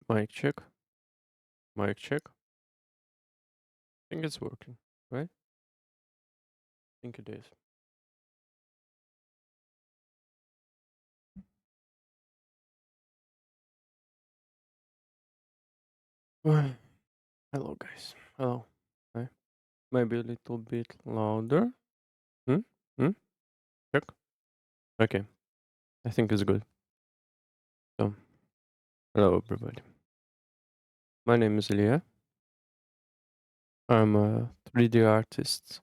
Mic check. Mic check. I think it's working, right? I think it is. Well, hello, guys. Hello. Hi. Maybe a little bit louder. Hmm? Hmm? Check. Okay. I think it's good. So, hello, everybody. My name is Elya. I'm a 3D artist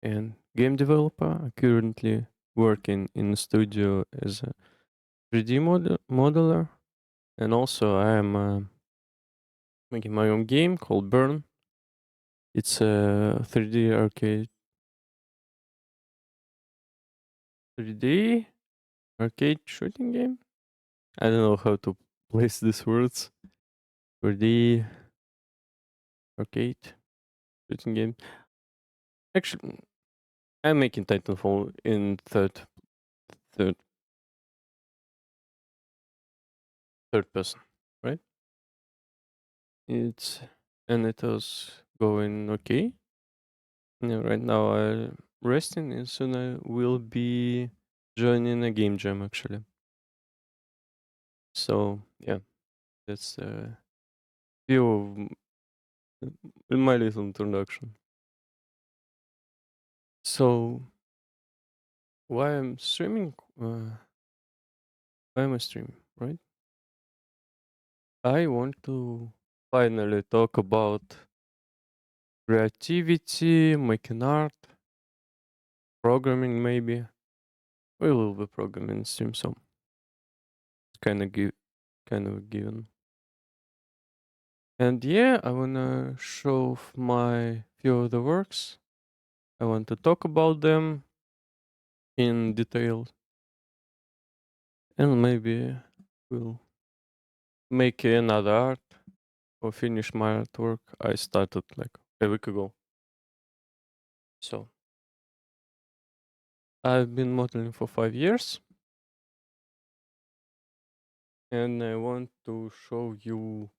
and game developer. I currently working in a studio as a 3D modeler. And also, I am making my own game called Burn. It's a 3D arcade 3D arcade shooting game. I don't know how to place these words. 3D arcade shooting game. Actually, I'm making Titanfall in third, third person, right? It's and it was going okay. Yeah, right now I'm resting, and soon I will be joining a game jam actually. So yeah, that's few of my little introduction. So why I'm streaming? Why am I streaming? Right? I want to finally talk about creativity, making art, programming. Maybe we will be programming stream, so it's kind of given. And yeah, I wanna show off my few of the works. I want to talk about them in detail, and maybe we'll make another art or finish my artwork I started like a week ago. So I've been modeling for 5 years, and I want to show you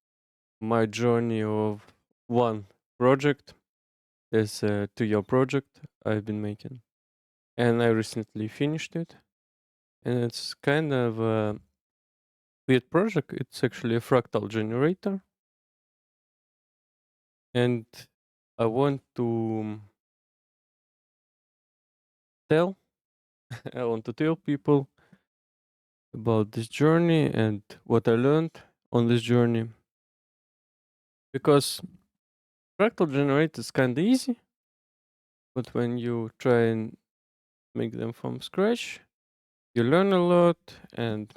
my journey of one project. It's a 2 year project I've been making, and I recently finished it. And it's kind of a weird project. It's actually a fractal generator, and I want to tell I want to tell people about this journey and what I learned on this journey, because fractal generator is kind of easy, but when you try and make them from scratch, you learn a lot and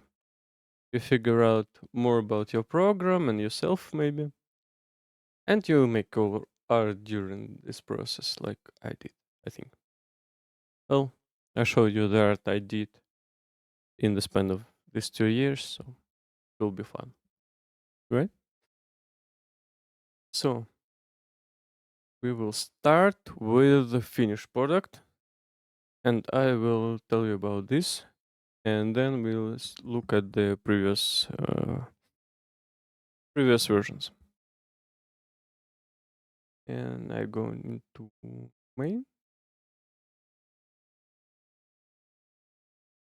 you figure out more about your program and yourself, maybe. And you make cool art during this process, like I did, I think. Well, I showed you the art I did in the span of these 2 years, so it will be fun, right? So, we will start with the finished product, and I will tell you about this, and then we'll look at the previous versions. And I go into main,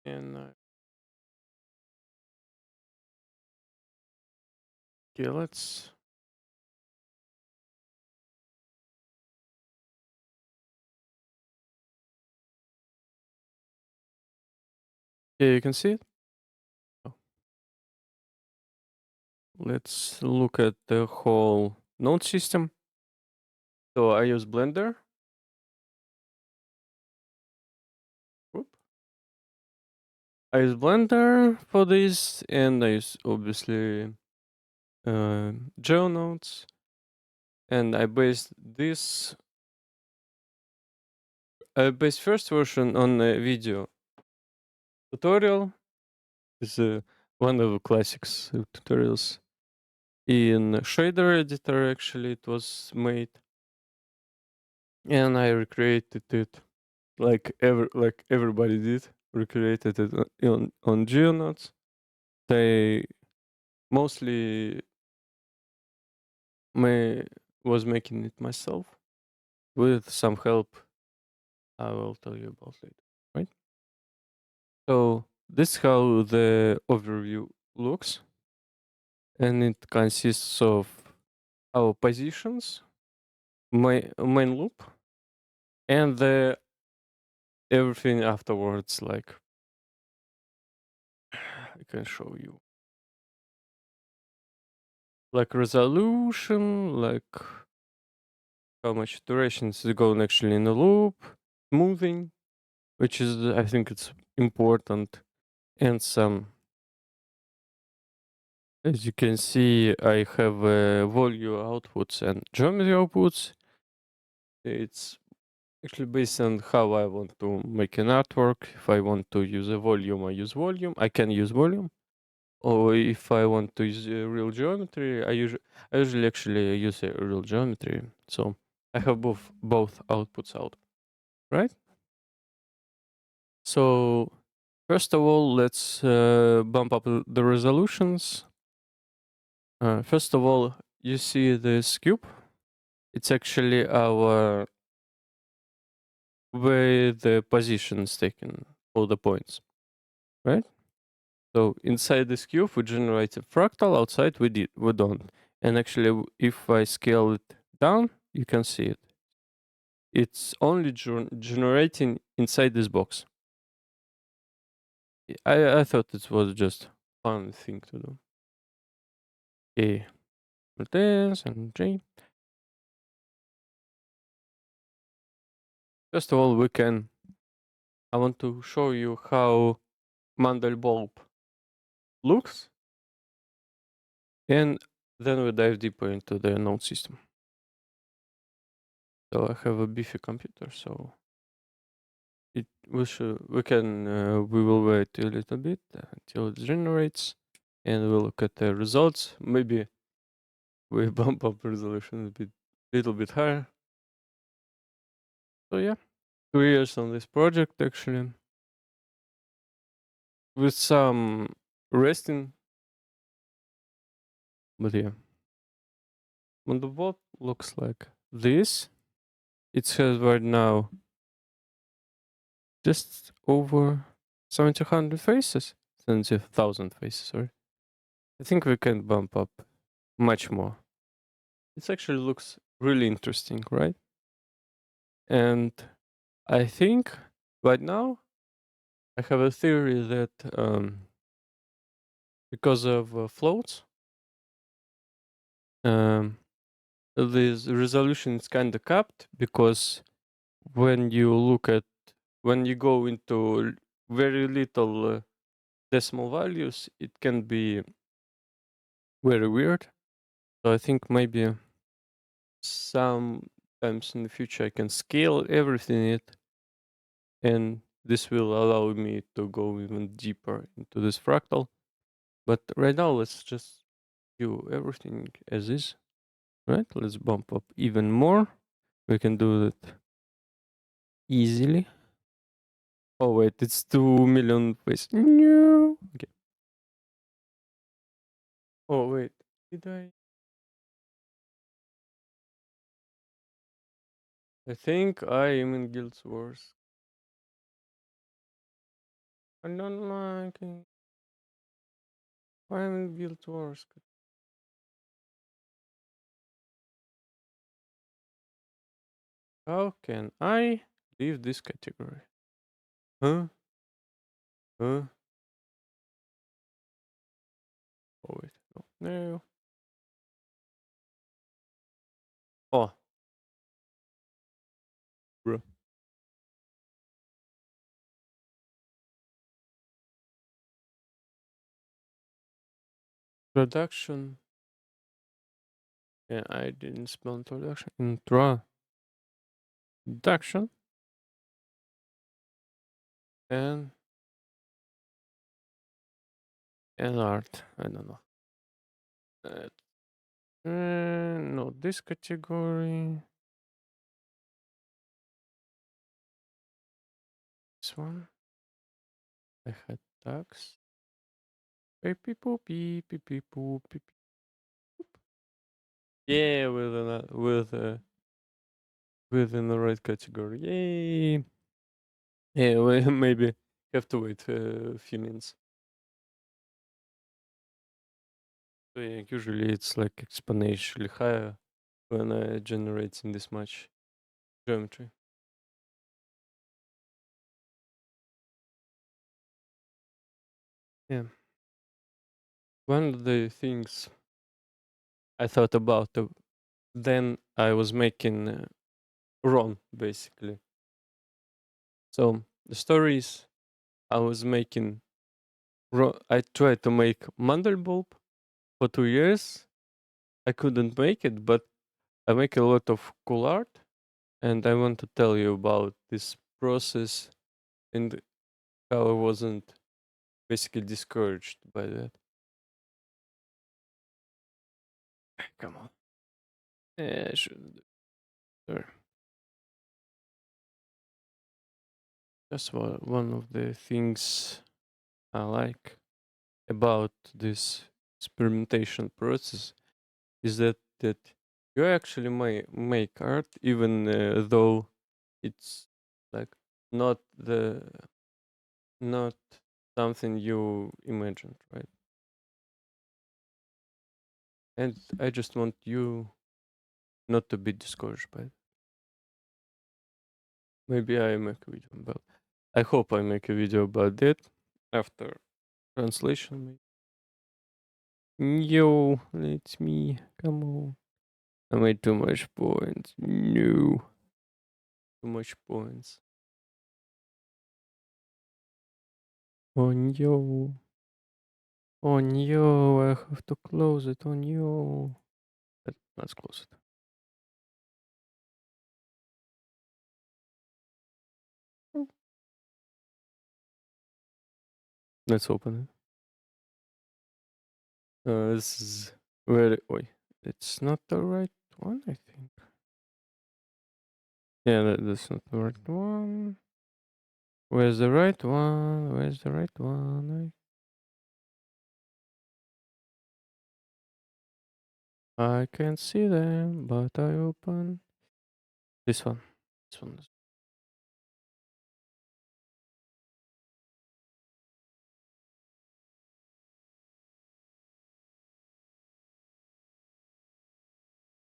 and okay, let's yeah, you can see it. Oh, let's look at the whole node system. So I use Blender. Whoop. I use Blender for this, and I use obviously GeoNodes, and I based first version on a video tutorial. It's one of the classics tutorials in shader editor. Actually, it was made, and I recreated it like everybody did. Recreated it on GeoNodes. They mostly may was making it myself with some help I will tell you about later. Right? So this is how the overview looks, and it consists of our positions, my main loop, and the everything afterwards. Like I can show you, like resolution, like how much duration is going actually in the loop, moving, which is I think it's important, and some. As you can see, I have volume outputs and geometry outputs. It's actually based on how I want to make an artwork. If I want to use a volume, I use volume. I can use volume. Or if I want to use real geometry, I usually actually use a real geometry. So I have both outputs out, right? So first of all, let's bump up the resolutions. First of all, you see this cube. It's actually our where the position is taken, all the points, right? So inside this cube, we generate a fractal. Outside, we don't. And actually, if I scale it down, you can see it. It's only generating inside this box. I thought it was just fun thing to do. Okay, with this and J. First of all, I want to show you how Mandelbulb looks, and then we dive deeper into the node system. So I have a beefy computer, so we will wait a little bit until it generates, and we'll look at the results. Maybe we bump up resolution little bit higher. So yeah, 2 years on this project actually, with some resting, but yeah. On the bot looks like this. It has right now just over 700 faces, 70,000 faces. Sorry, I think we can bump up much more. It actually looks really interesting, right? And I think right now I have a theory that because of floats, um, this resolution is kind of capped because when you look at when you go into very little decimal values, it can be very weird. So I think maybe sometimes in the future I can scale everything in it, and this will allow me to go even deeper into this fractal. But right now, let's just do everything as is. Right? Let's bump up even more. We can do that easily. Oh wait, it's 2 million face. No. Okay. Oh wait, did I? I think I am in Guild Wars. I don't like it. I'm in Guild Wars. How can I leave this category? Huh? Huh? Oh wait, no. No. Oh, bro. Production. Yeah, I didn't spell introduction. Introduction and art. I don't know. Uh, no, this category. This one. I had tags. Beep beep boop beep beep beep boop beep. Yeah, within the right category. Yay! Yeah, we maybe have to wait a few minutes. So yeah, usually it's like exponentially higher when generating this much geometry. Yeah. One of the things I thought about then I was making wrong basically. So the story is I was making I tried to make Mandelbulb for 2 years. I couldn't make it, but I make a lot of cool art, and I want to tell you about this process and how I wasn't basically discouraged by that. Come on. Yeah, sure. That's one of the things I like about this experimentation process is that you actually make art even though it's like not the not something you imagined, right? And I just want you not to be discouraged by it. Maybe I make a video about. I hope I make a video about that after translation. Yo, it's me. Come on. I made too much points. No, too much points. Oh no. Oh no, I have to close it. Oh no. Let's close it. Mm. Let's open it. This is very. Oi. It's not the right one, I think. Yeah, that's not the right one. Where's the right one? Where's the right one? I can't see them, but I open this one. This one.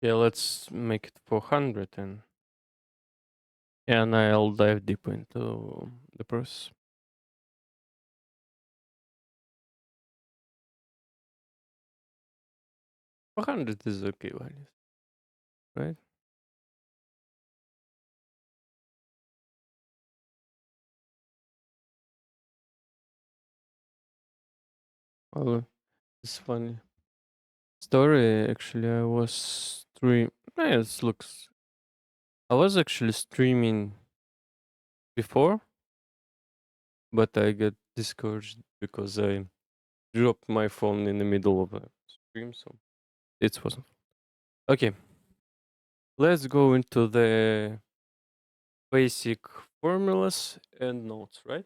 Yeah, let's make it 400 and I'll dive deep into the process. 400 is okay value, right? Well, it's funny story. Actually, I was stream. It looks. I was actually streaming before, but I got discouraged because I dropped my phone in the middle of a stream, so it wasn't. Okay, let's go into the basic formulas and notes, right?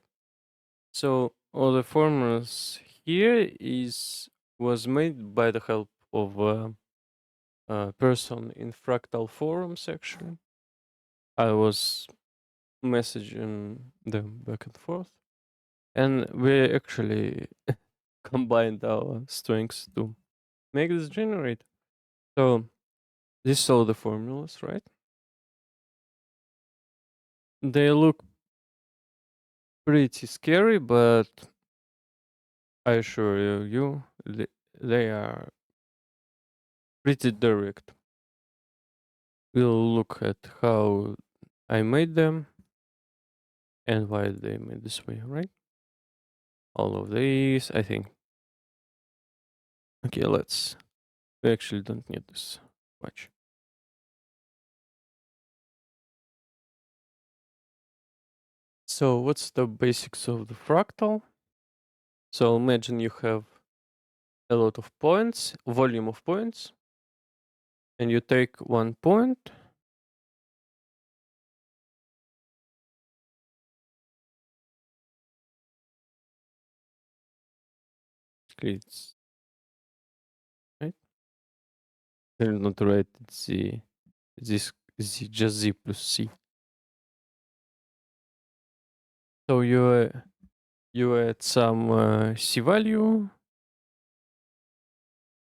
So all the formulas here is was made by the help of a person in Fractal forums. Actually, I was messaging them back and forth, and we actually combined our strengths to make this generate. So these are the formulas, right? They look pretty scary, but I assure you, they are pretty direct. We'll look at how I made them and why they made this way, right? All of these, I think. Okay, let's. We actually don't need this much. So, what's the basics of the fractal? So, imagine you have a lot of points, volume of points, and you take one point. It's right. not write z, this z, just z plus c. So you add some c value.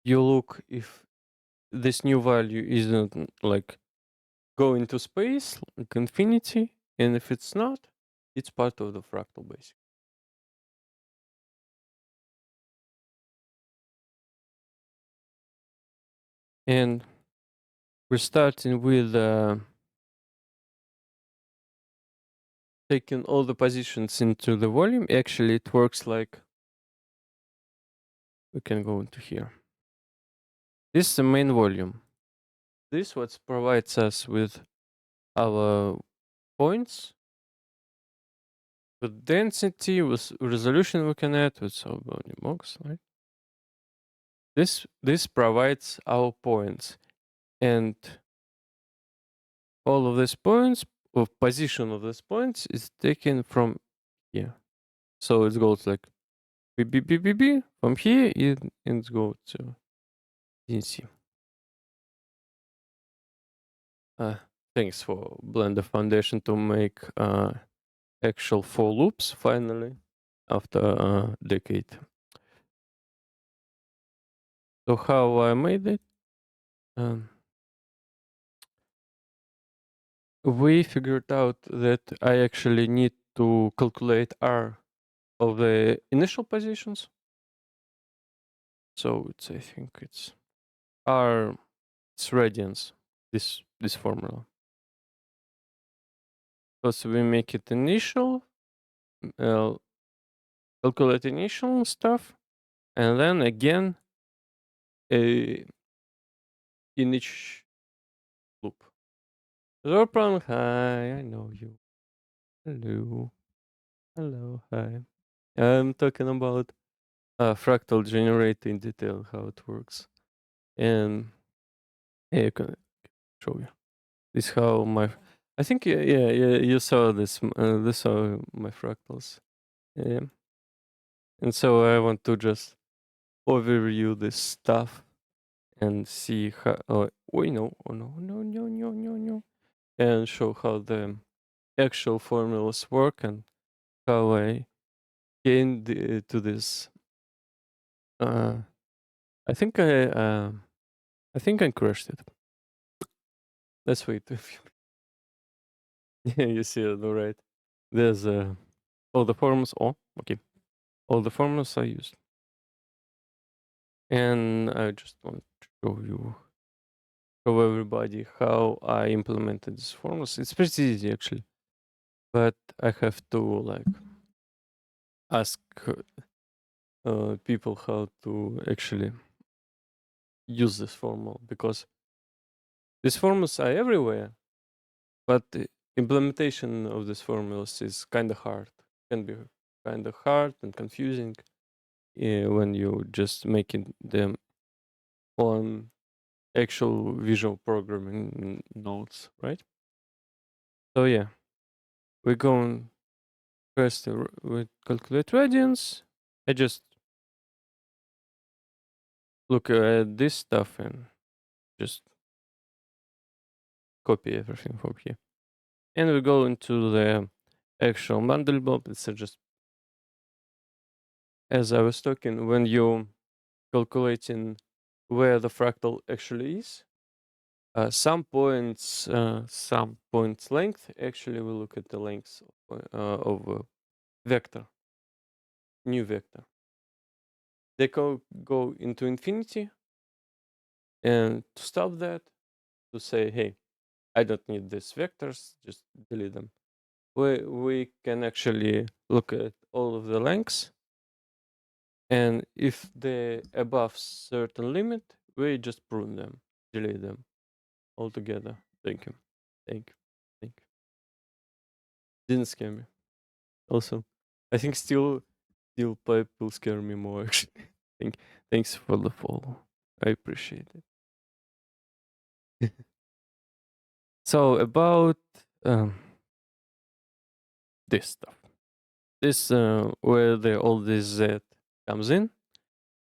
You look if this new value isn't like go into space, like infinity, and if it's not, it's part of the fractal basic. And we're starting with taking all the positions into the volume. Actually, it works like we can go into here. This is the main volume. This what provides us with our points, with density, with resolution we can add with our volume box, right? This provides our points, and all of these points of position of these points is taken from here. So it goes like B B B B B from here and it goes to DC. Thanks for Blender Foundation to make actual for loops finally after a decade. So how I made it? Um, we figured out that I actually need to calculate R of the initial positions. So it's I think it's R, it's radians. This formula. Because we make it initial, uh, calculate initial stuff, and then again in each loop. Zorpran, hi, I know you. Hello. Hello, hi. I'm talking about fractal generator in detail, how it works. And yeah, you can show you. This how my, I think, yeah, you saw this, this saw my fractals. Yeah. And so I want to just overview this stuff and see how, oh, no, oh no, no, no, no, no, no. And show how the actual formulas work and how I came to this. Uh, I think I think I crushed it. Let's wait. Yeah, you see it, all right. There's all the formulas. Oh, okay. All the formulas I used, and I just want to show everybody how I implemented these formulas. It's pretty easy actually, but I have to like ask people how to actually use this formula because these formulas are everywhere, but the implementation of these formulas is kind of hard. Can be kind of hard and confusing when you just making them on actual visual programming nodes, right? So yeah, we're going first with calculate radians. I just look at this stuff and just copy everything from here. And we go into the actual Mandelbrot. It's just as I was talking, when you calculating where the fractal actually is, some points length. Actually, we look at the length of a vector, new vector. They go into infinity, and to stop that, to say, hey, I don't need these vectors, just delete them. We can actually look at all of the lengths, and if they're above certain limit, we just prune them, delete them altogether. Thank you, thank you, thank you. Didn't scare me. Also, I think steel pipe will scare me more. Actually, thanks for the follow. I appreciate it. So about um, this stuff, this where the all this Z comes in,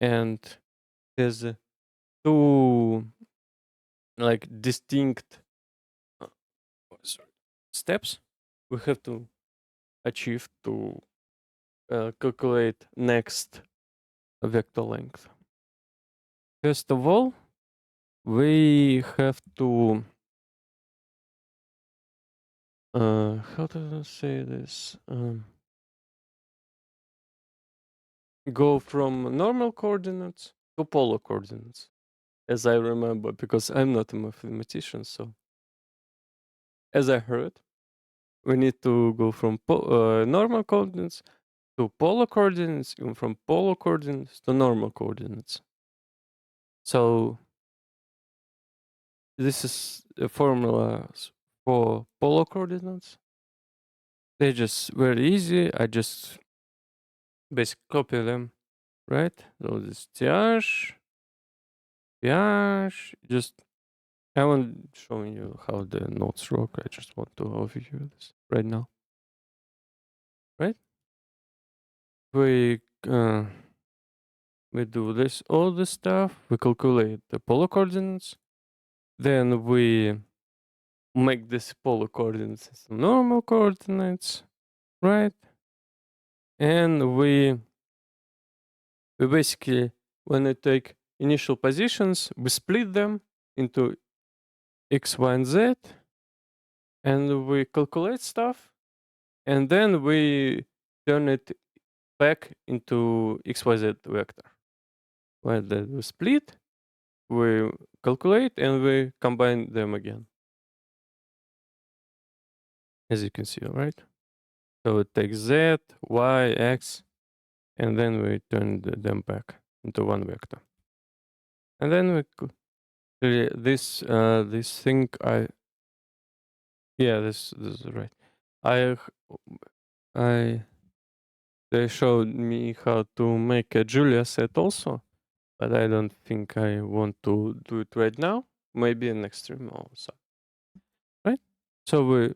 and there's two like distinct uh, sorry, steps we have to achieve to calculate next vector length. First of all, we have to how do I say this? Go from normal coordinates to polar coordinates, as I remember, because I'm not a mathematician. So, as I heard, we need to go from normal coordinates to polar coordinates, and from polar coordinates to normal coordinates. So, this is a formula for polar coordinates. They're just very easy. I just basically copy them, right? So this TH, just I want showing you how the nodes work. I just want to overview this right now, right? We uh, we do this all this stuff. We calculate the polar coordinates. Then we make this polar coordinates as normal coordinates, right? And we basically when we take initial positions, we split them into x, y, and z, and we calculate stuff, and then we turn it back into xyz vector. When that we split, we calculate, and we combine them again, as you can see, right? So it takes z, y, x, and then we turn them back into one vector. And then this thing this is right. I I They showed me how to make a Julia set also, but I don't think I want to do it right now. Maybe next stream also. Right? So we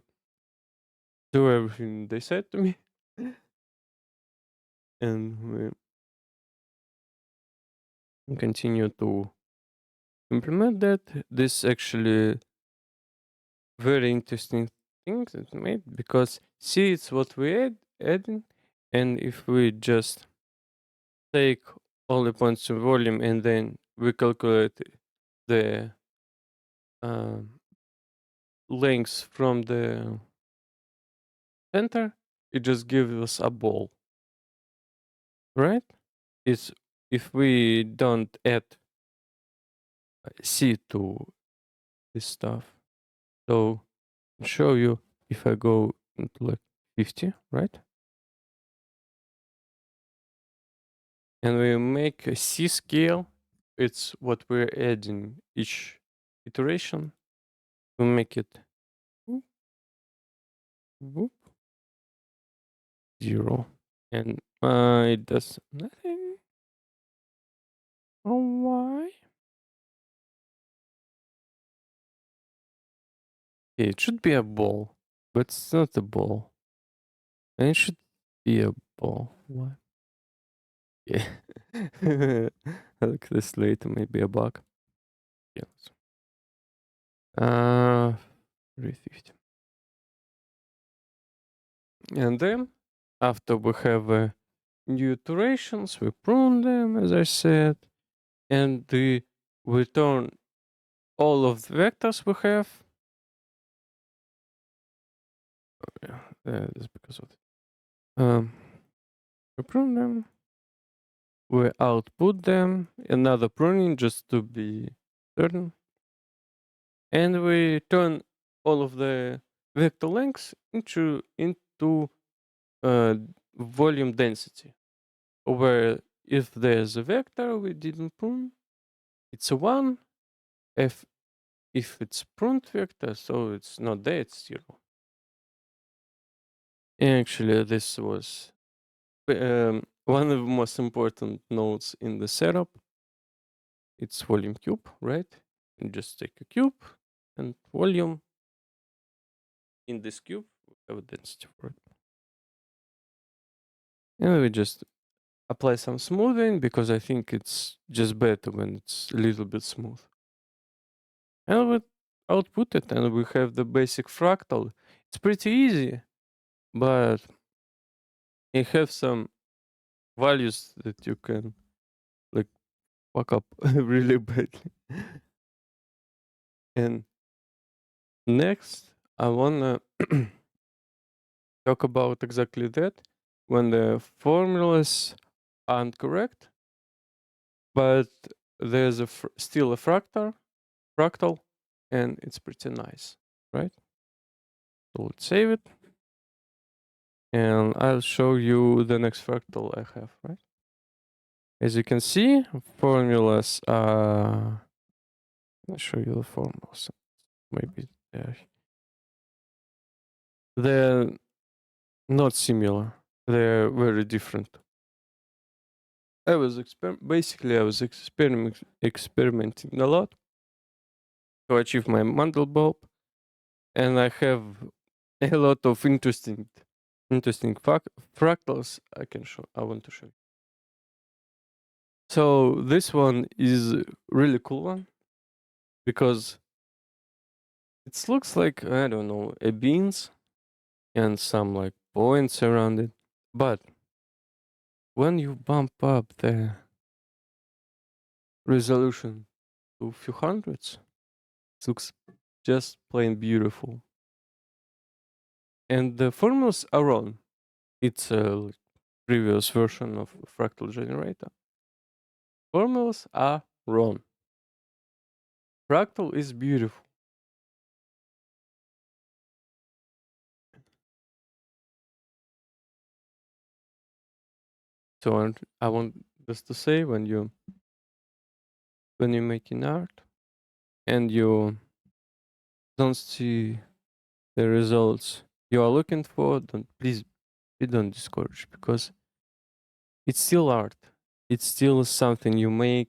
do everything they said to me, and we continue to implement that. This actually very interesting thing that made, because see, it's what we adding, and if we just take all the points of volume and then we calculate the um, lengths from the center, it just gives us a ball, right? It's if we don't add C to this stuff. So I'll show you if I go into like 50, right? And we make a C scale. It's what we're adding each iteration. We make it whoop, whoop, 0. And it does nothing. Oh, why? It should be a ball, but it's not a ball. And it should be a ball. What? Yeah. I'll look this later, maybe a bug. Yes. 350. And then, after we have new iterations, we prune them, as I said, and we return all of the vectors we have. Yeah, that's because of it. We prune them. We output them. Another pruning just to be certain. And we turn all of the vector lengths into volume density, where if there's a vector we didn't prune, it's a 1. If it's pruned vector, so it's not there, it's 0. Actually, this was one of the most important nodes in the setup. It's volume cube, right? You just take a cube and volume. In this cube, we have a density for it. And we just apply some smoothing, because I think it's just better when it's a little bit smooth. and we output it, and we have the basic fractal. It's pretty easy, but it have some values that you can like fuck up really badly. And next, I wanna talk about exactly that when the formulas aren't correct, but there's still a fractal, and it's pretty nice, right? So let's save it, and I'll show you the next fractal I have, right? As you can see, formulas are. I'll show you the formulas. Maybe they're not similar. They're very different. I was experimenting a lot to achieve my mantle bulb, and I have a lot of interesting fractals I want to show you. So this one is a really cool one because it looks like, I don't know, a beans and some like points around it. But when you bump up the resolution to a few hundreds, it looks just plain beautiful. And the formulas are wrong. It's a previous version of fractal generator. Formulas are wrong. Fractal is beautiful. So I want just to say when you're making art and you don't see the results you are looking for, don't discourage, because it's still art. It's still something you made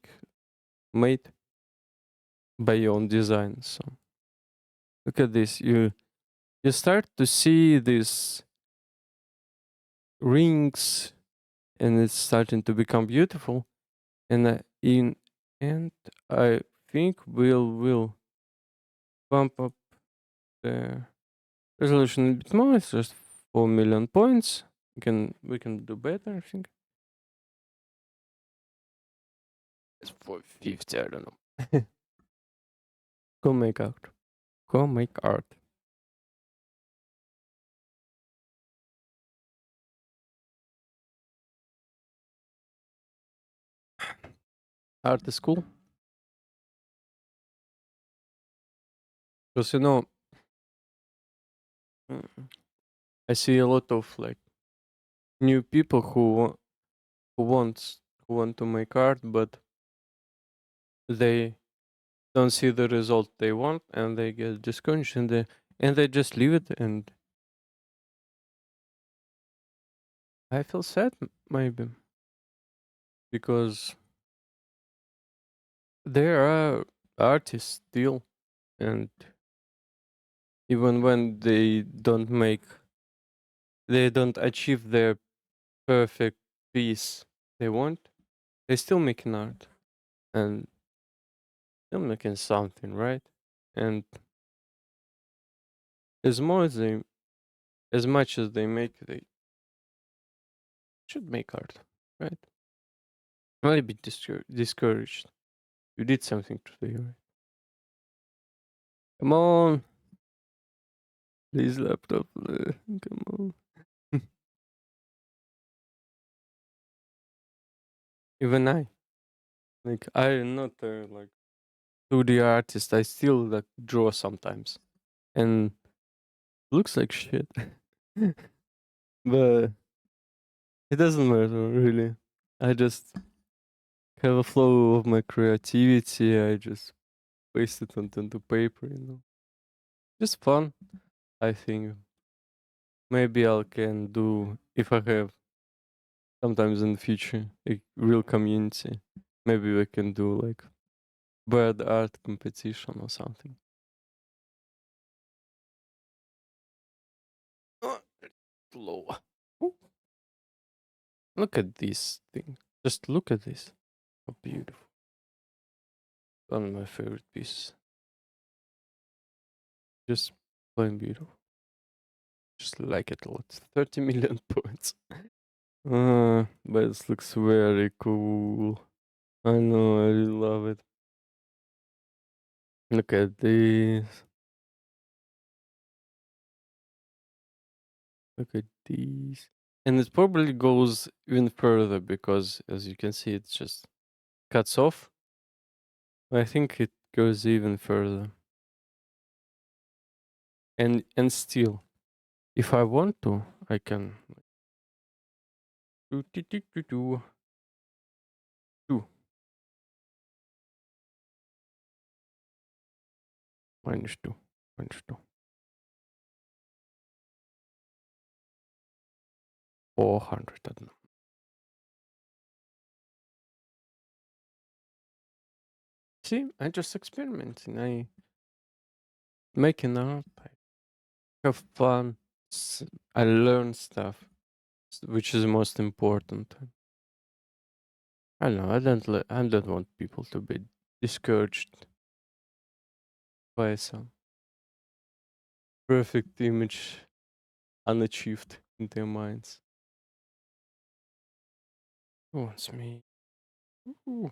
by your own design. So look at this. You start to see these rings, and it's starting to become beautiful. And in and I think we'll bump up the resolution a bit more. It's just 4 million points. We can do better. I think it's 450. I don't know. Go make art. Go make art. Art is cool because mm, I see a lot of like new people who wants who want to make art, but they don't see the result they want, and they get discouraged, and they just leave it. And I feel sad, maybe, because there are artists still, and even when they don't achieve their perfect piece they want, they still making art and still making something, right? And as more as much as they make, they should make art, right? Not be discouraged. You did something today, right? Come on, please, laptop. Come on. Even I'm not like 2D artist. I still like draw sometimes, and looks like shit. But it doesn't matter really. I just have a flow of my creativity. I just paste it onto the paper. Just fun. I think maybe I can do if I have sometimes in the future a real community. Maybe we can do like bird art competition or something. Oh, low. Ooh, look at this thing. Just look at this. How beautiful. One of my favorite pieces. Just plain beautiful. Just like it a lot. 30 million points. But this looks very cool. I know, I really love it. Look at this. Look at these. And it probably goes even further because, as you can see, it just cuts off. I think it goes even further. And still, if I want to, I can do do do do do do minus two minus two 400. I don't know. See, I just experimenting. I making art. I have fun. I learn stuff, which is most important. I don't know. I don't want people to be discouraged by some perfect image unachieved in their minds. Who wants me? Ooh,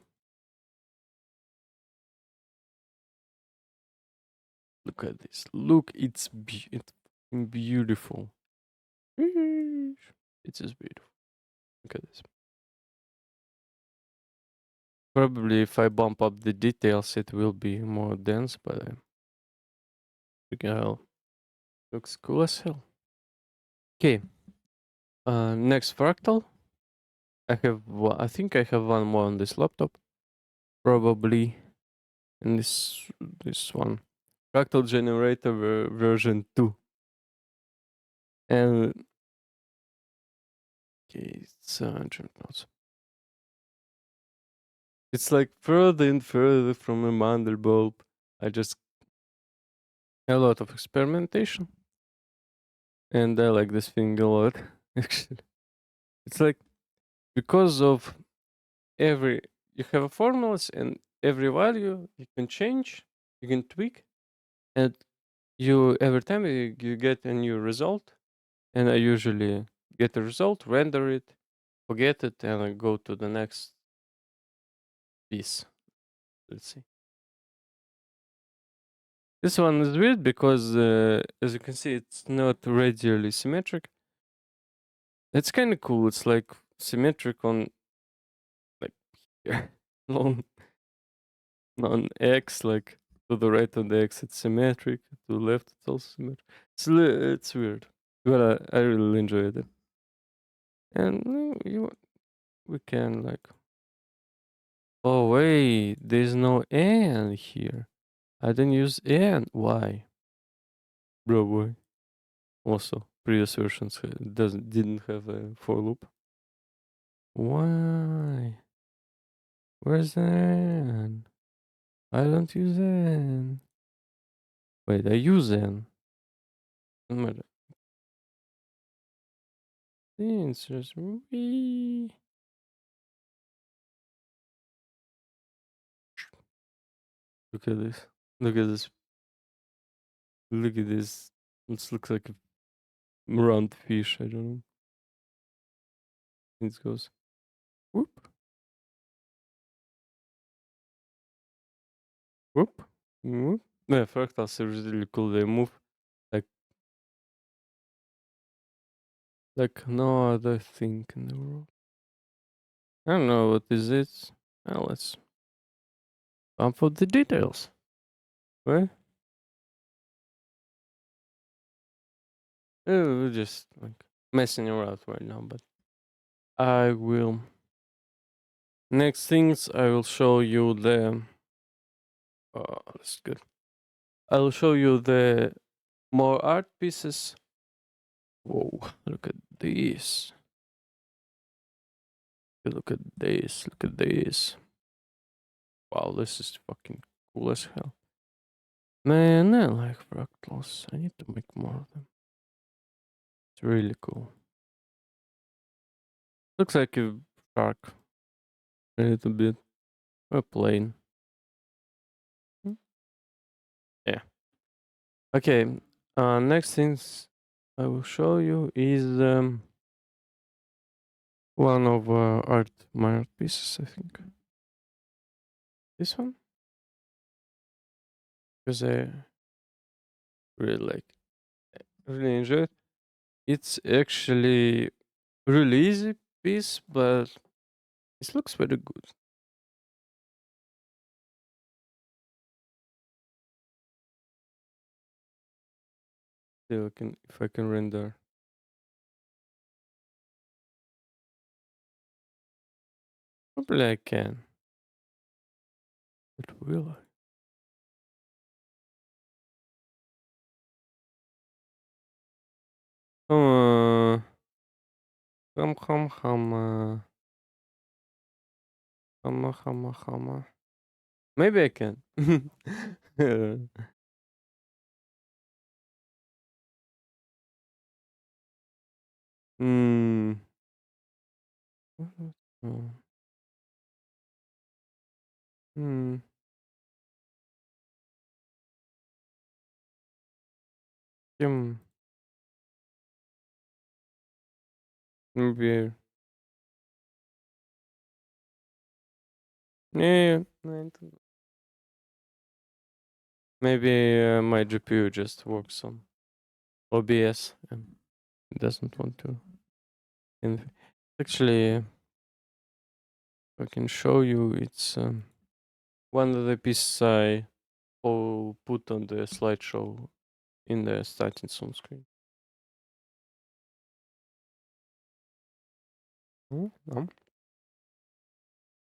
look at this. Look, it's beautiful. It's just beautiful. Look at this. Probably if I bump up the details, it will be more dense, but hell, looks cool as hell. Okay, next fractal. I think I have one more on this laptop. Probably in this one. Fractal generator version 2. And okay, it's notes. It's like further and further from a mandel bulb. I just a lot of experimentation. And I like this thing a lot. Actually. It's like because of every you have a formulas and every value you can change, you can tweak, and you every time you get a new result, and I usually get the result, render it, forget it, and I go to the next piece. Let's see. This one is weird because, as you can see, it's not radially symmetric. It's kind of cool. It's like symmetric on like here, on on X, like to the right on the X, it's symmetric. To the left, it's also symmetric. It's weird, but I really enjoyed it. And we can like. Oh wait, there's no and here. I didn't use and. Why, bro? Boy. Also, previous versions didn't have a for loop. Why? Where's an? I don't use an. Wait, I use an. No matter. It's just me. Look at this. Look at this. Look at this. It looks like a round fish. I don't know. It goes whoop, whoop, whoop. Yeah, fractals are really cool. They move like no other thing in the world. I don't know what is it. Well, let's pump up the details. Right? We're just like messing around right now, but I will. Next things I will show you the. Oh, that's good. I'll show you the more art pieces. Whoa! Look at this. Look at this. Look at this. Wow, this is fucking cool as hell. Man, I like fractals. I need to make more of them. It's really cool. Looks like a shark. A little bit. A plane. Yeah. Okay. Next things I will show you is one of my art pieces. I think this one because I really like, really enjoy it. It's actually really easy piece, but it looks very good. Still, can if I can render, probably I can. But will I? Uh, hum. Maybe I can. Hmm. Hmm. Hmm. Maybe. Yeah. Maybe my GPU just works on OBS and it doesn't want to. Actually, I can show you. It's one of the pieces I put on the slideshow in the starting soon screen. Mm,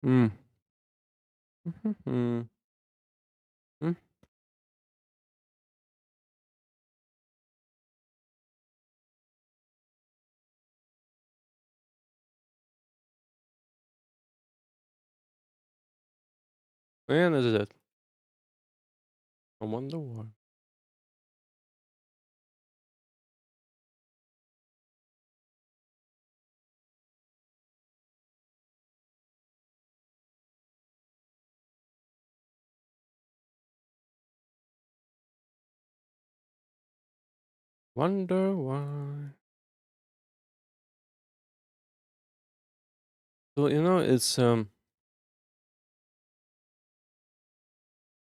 mm. Mhm. Mm. Yeah, that's it. I wonder why. Wonder why. So it's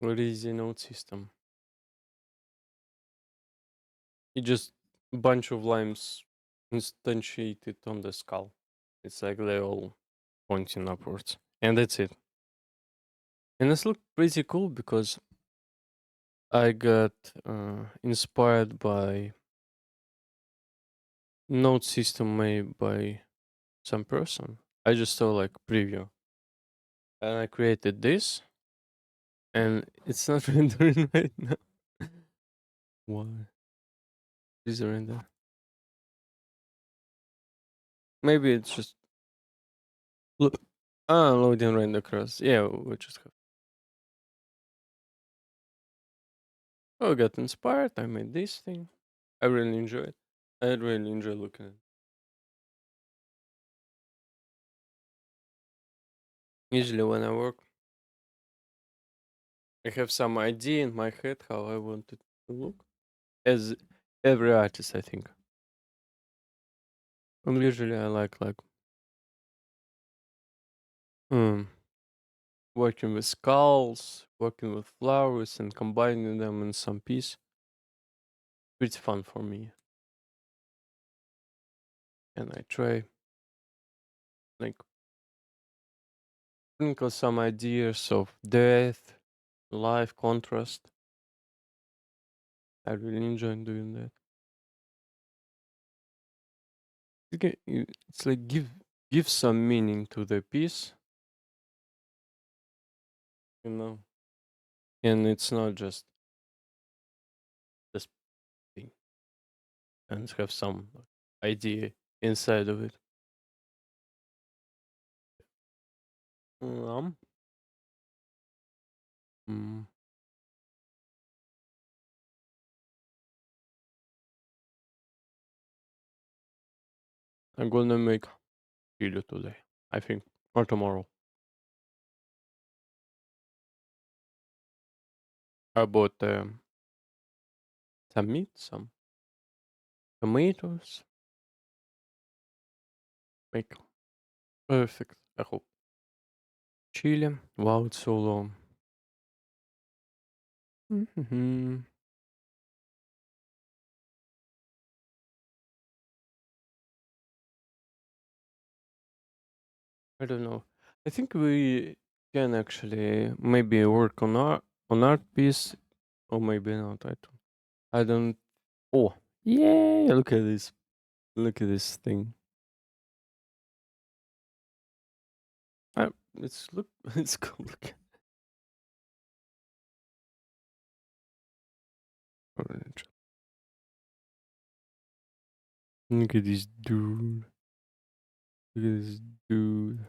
what is the node system? It just a bunch of lines instantiated on the skull. It's like they're all pointing upwards, and that's it. And it's looked pretty cool because I got inspired by node system made by some person. I just saw like preview, and I created this, and it's not rendering right now. Why? Is it render? Maybe it's just look. Loading render cross. Yeah, we just have. Oh, I got inspired. I made this thing. I really enjoy it. I really enjoy looking at it. Usually when I work, I have some idea in my head how I want it to look. As every artist, I think. And usually I like um working with skulls, working with flowers, and combining them in some piece. Pretty fun for me. And I try like sprinkle some ideas of death, life, contrast. I really enjoy doing that. It's like give some meaning to the piece, you know, and it's not just this thing, and have some idea inside of it. Um, mm, I'm gonna make video today, I think, or tomorrow. About some meat, some tomatoes. Make perfect. I hope. Chili. Wow, it's so long. Hmm. I don't know. I think we can actually maybe work on art piece, or maybe not. I don't. Oh, yeah! Look at this. Look at this thing. It's look. It's cool. Orange. Look at this dude. Look at this dude.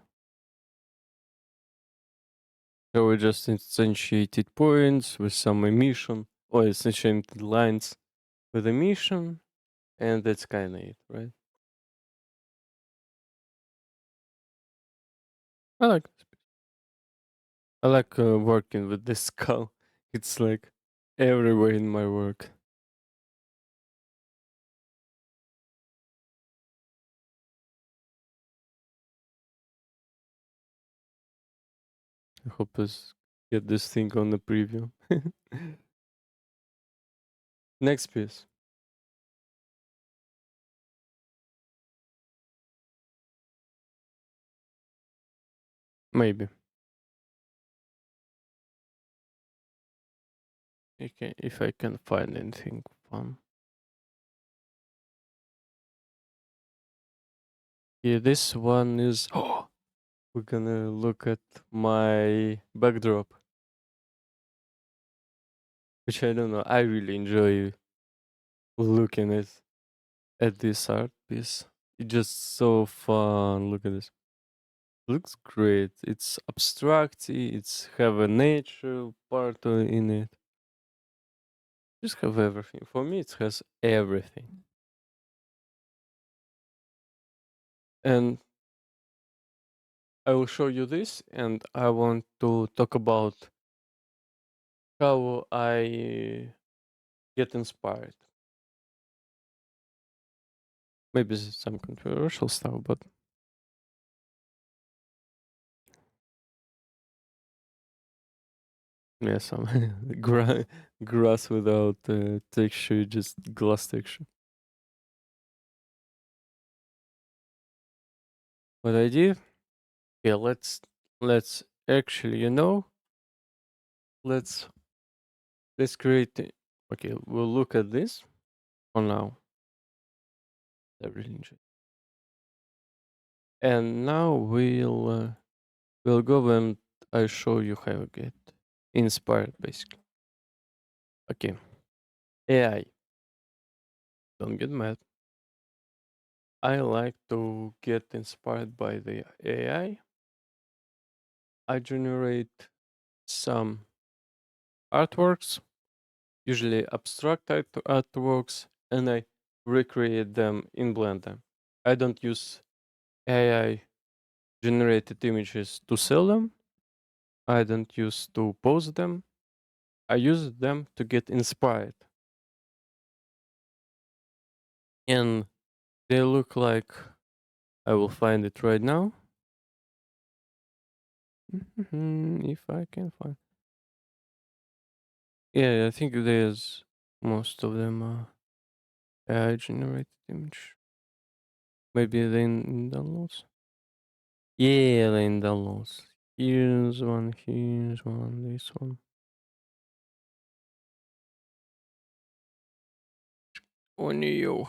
So we just instantiated points with some emission, or instantiated lines with emission, and that's kind of it, right? I like I like working with this skull. It's like everywhere in my work. I hope I get this thing on the preview. Next piece, maybe. Okay, if I can find anything fun. Yeah, this one is. Oh, we're gonna look at my backdrop, which I don't know. I really enjoy looking at this art piece. It's just so fun. Look at this. Looks great. It's abstracty. It's have a nature part in it. Just have everything. For me, it has everything. And I will show you this, and I want to talk about how I get inspired. Maybe this is some controversial stuff, but yeah, some grass without texture, just glass texture. What I did? Yeah, let's actually, let's let's create. Okay, we'll look at this for now. I really enjoy. And now we'll go and I show you how to get inspired, basically. Okay, AI. Don't get mad. I like to get inspired by the AI. I generate some artworks, usually abstract artworks, and I recreate them in Blender. I don't use AI generated images to sell them. I don't use to post them. I use them to get inspired. And they look like I will find it right now. If I can find. Yeah, I think there's most of them are AI generated image. Maybe they in downloads. Yeah, they in downloads. Here's one, this one. On you.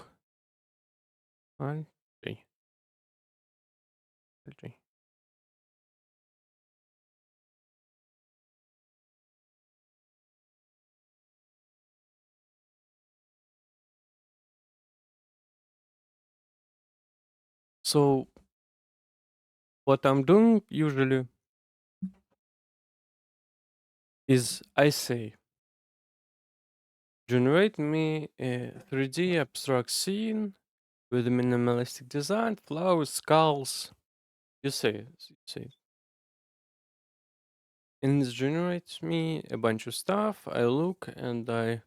One, three, three. So what I'm doing usually is I say, generate me a 3D abstract scene with a minimalistic design, flowers, skulls. You say it. You say it. And it generates me a bunch of stuff. I look and I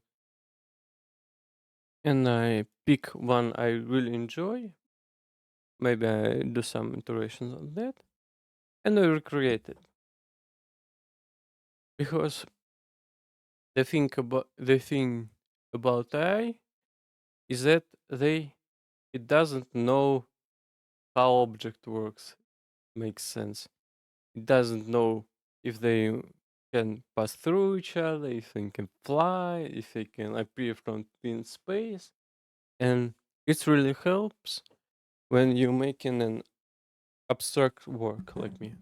and I pick one I really enjoy. Maybe I do some iterations on that, and I recreate it. Because the thing about AI is that it doesn't know how object works. Makes sense. It doesn't know if they can pass through each other, if they can fly, if they can appear from thin space, and it really helps when you're making an abstract work like me.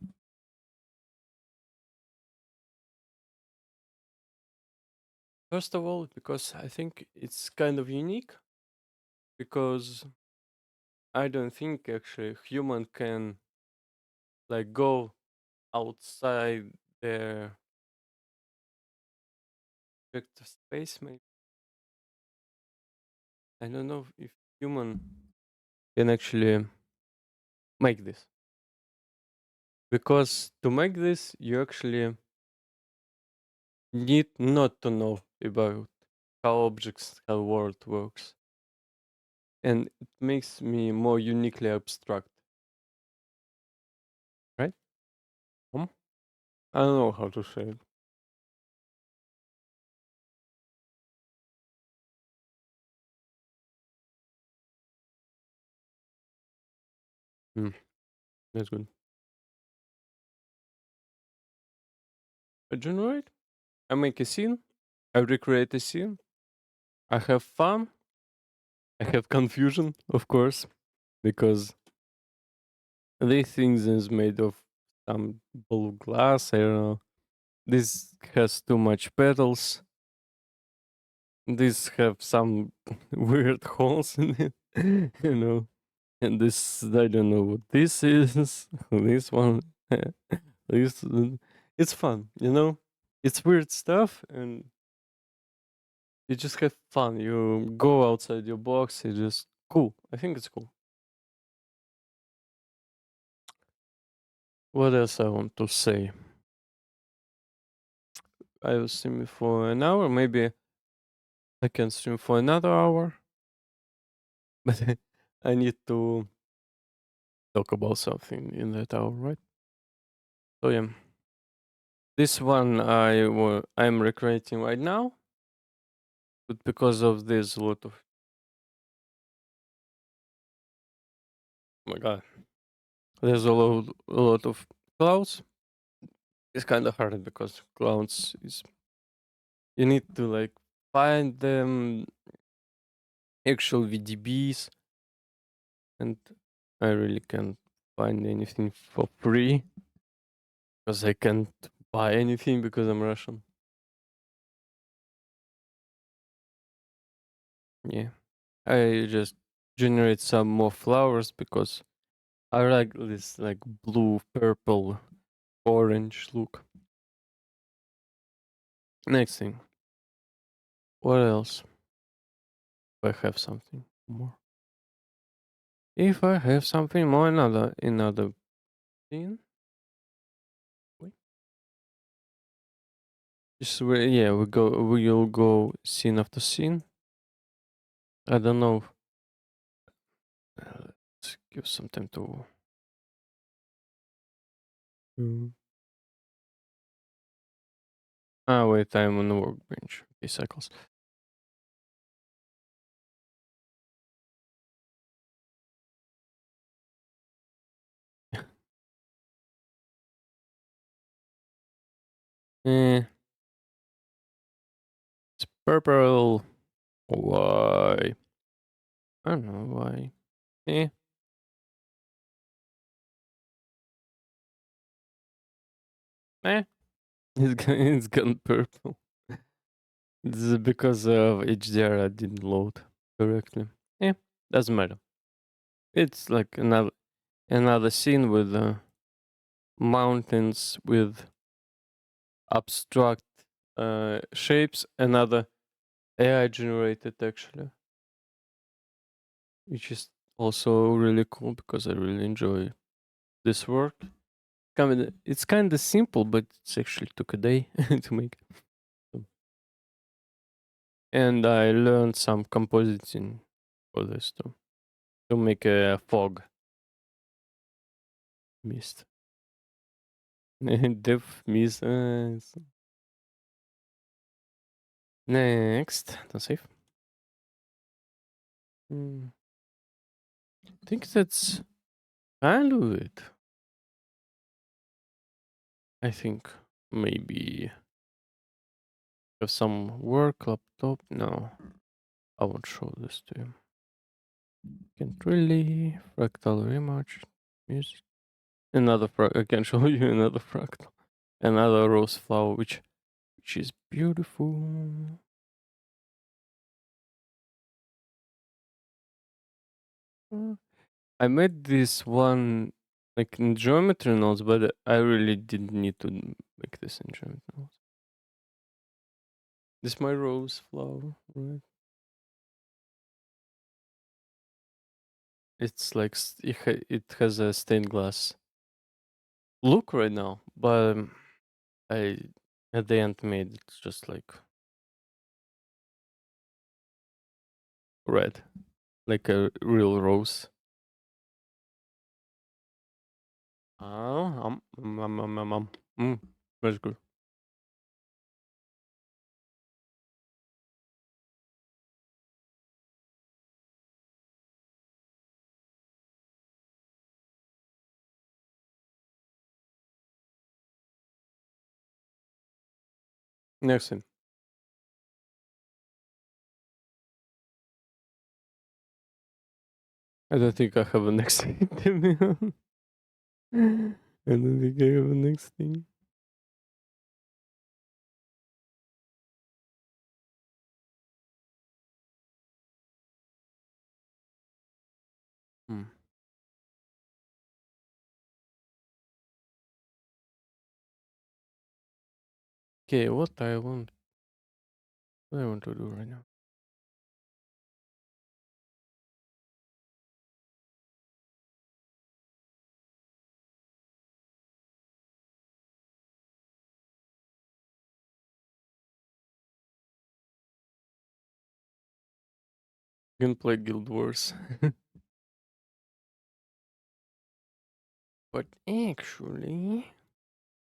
First of all, because I think it's kind of unique, because I don't think actually human can like go outside their vector space. Maybe I don't know if human can actually make this, because to make this you actually need not to know about how objects, how world works, and it makes me more uniquely abstract, right? Hmm? I don't know how to say it. Hmm, that's good. I generate. I make a scene. I recreate a scene. I have fun. I have confusion, of course, because this thing is made of some blue glass. I don't know. This has too much petals. This have some weird holes in it, you know. And this, I don't know what this is. This one, this, it's fun, you know. It's weird stuff, and you just have fun. You go outside your box. It's just cool. I think it's cool. What else I want to say? I will stream for an hour. Maybe I can stream for another hour, but I need to talk about something in that hour, right? So yeah, this one I'm recreating right now, but because of this, a lot of oh my god, there's a lot of clouds. It's kind of hard because clouds is you need to like find them actual VDBs, and I really can't find anything for free because I can't buy anything because I'm Russian. Yeah, I just generate some more flowers because I like this like blue, purple, orange look. Next thing, what else? If I have something more. If I have something more, another thing. Wait, yeah, we'll go scene after scene. I don't know. Let's give some time to. Mm. Ah, wait, I'm on the workbench. Okay, cycles. Eh, it's purple. Why? I don't know why. Eh, eh. It's gone purple. This is because of HDR I didn't load correctly. Yeah, doesn't matter. It's like another scene with mountains with abstract shapes. Another AI generated actually, which is also really cool because I really enjoy this work. It's kind of simple, but it's actually took a day to make. So, And I learned some compositing for this too, to make a fog mist. Depth mist. Next, don't save. Mm, I think that's kind of it. I think maybe have some work laptop. No, I won't show this to you. Can't really fractal rematch music. Another I can show you another fractal. Another rose flower, which is beautiful. Uh, I made this one like in geometry notes, but I really didn't need to make this in geometry notes. This is my rose flower, right? It's like it has a stained glass look right now, but I at the end made it just like red, like a real rose. Mm, that's good. Next thing, I don't think I have a next thing. To be honest. I don't think I have a next thing. Hmm. Okay, what I want to do right now. Gonna play Guild Wars. But actually,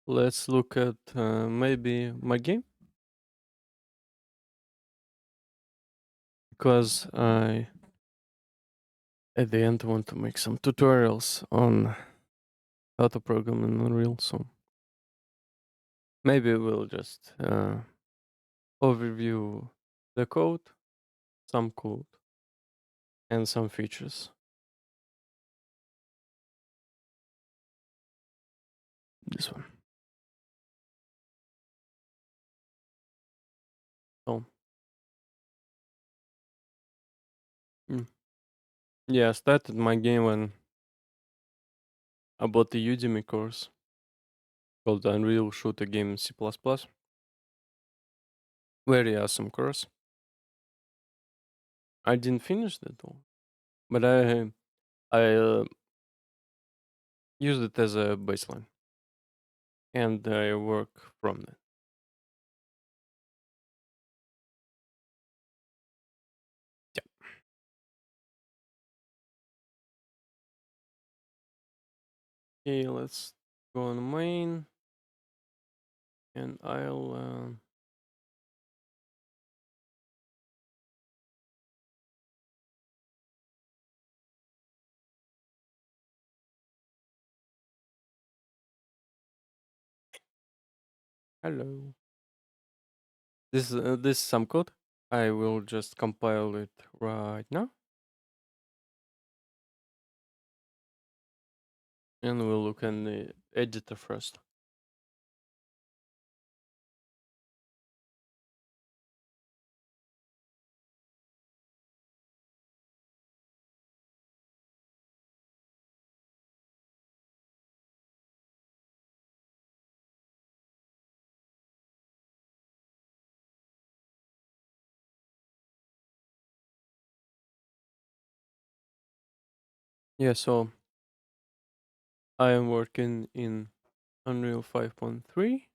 let's look at maybe my game because I at the end want to make some tutorials on how to program in Unreal. So maybe we'll just overview the code, some code, and some features. This one. So mm. yeah, I started my game when I bought the Udemy course called Unreal Shooter Game in C++. Very awesome course. I didn't finish that all, but I used it as a baseline, and I work from that. Yeah. Okay, let's go on main, and I'll. Hello. This is some code. I will just compile it right now, and we'll look in the editor first. Yeah, so I am working in Unreal 5.3,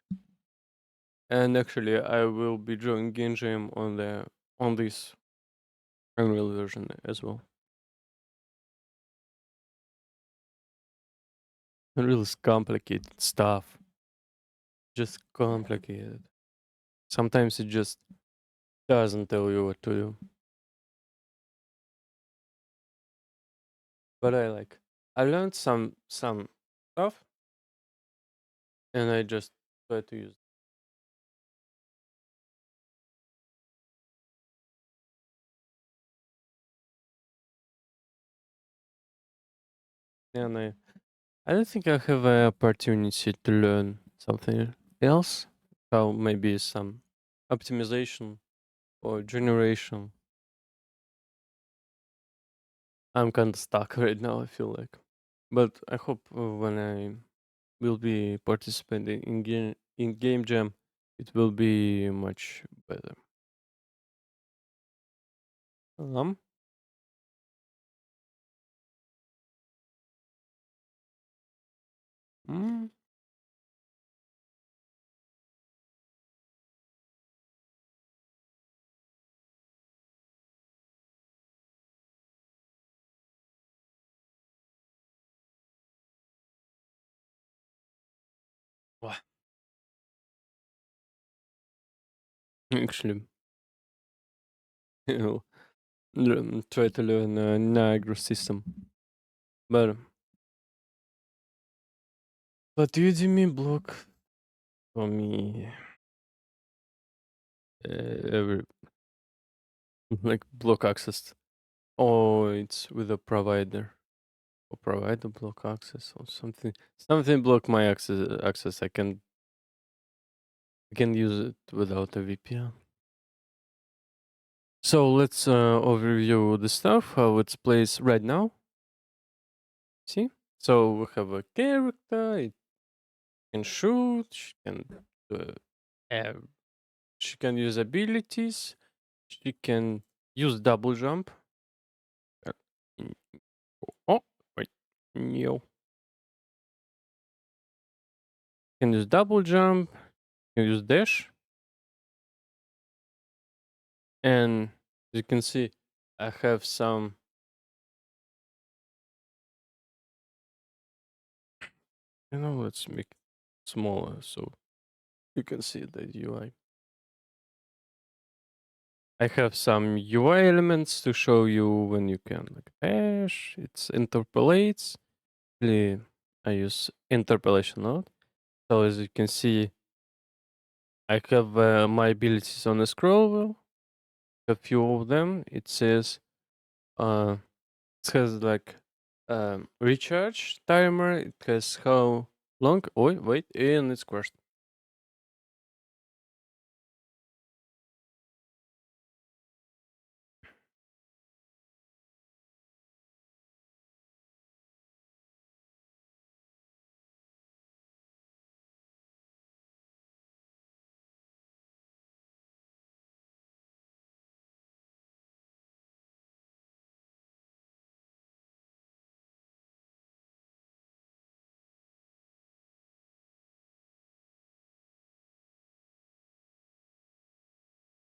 and actually I will be drawing game jam on the on this Unreal version as well. Unreal is complicated stuff, just complicated. Sometimes it just doesn't tell you what to do. But I learned some stuff and I just try to use it. And I don't think I have an opportunity to learn something else. How maybe some optimization or generation. I'm kind of stuck right now, I feel like. But I hope when I will be participating in game jam, it will be much better. Um, mm, wah, actually, you know, try to learn Niagara system. But do you mean block for me? Every like block access. Oh, it's with a provider. Or provider block access or something. Something block my access. I can use it without a VPN. So let's overview the stuff, how it's placed right now. See? So we have a character, it can shoot, uh, have, she can use abilities, she can use double jump. Uh, mm, Oh, wait. No. Can use double jump, can use dash, and as you can see, I have some. Let's make it smaller so you can see the UI. I have some UI elements to show you when you can like dash. It's interpolates. Really, I use interpolation node. So as you can see, I have my abilities on the scroll wheel. A few of them. It says uh, it has like recharge timer. It has how long. Oh wait, and it's crashed.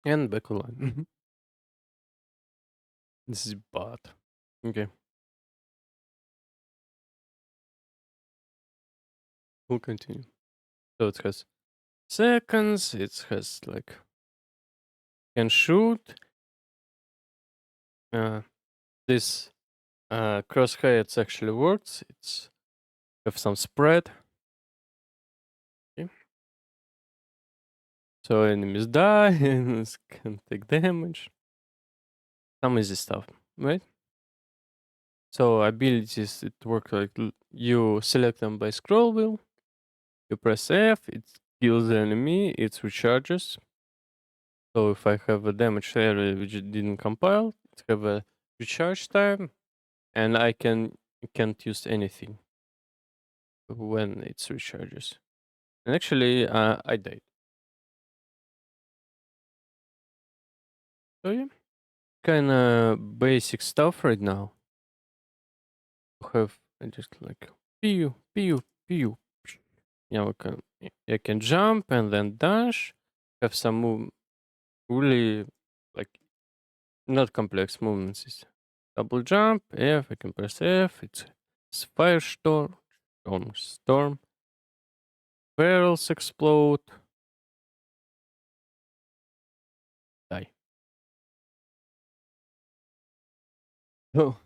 And back online. This is bad. Okay, we'll continue. So it has seconds. It has like can shoot. Uh, this crosshair it's actually works. It's have some spread. Okay. So enemies die and can take damage. Some easy stuff, right? So abilities it works like you select them by scroll wheel. You press F. It kills the enemy. It recharges. So if I have a damage area which didn't compile, it have a recharge time, and I can't use anything when it recharges. And actually, I died. So yeah, kind of basic stuff right now. Have I just like pew pew pew. Yeah, I can jump and then dash. Have some move really like Not complex movement system. Double jump, F, I can press F, it's firestorm, storm, barrels explode, die. Oh,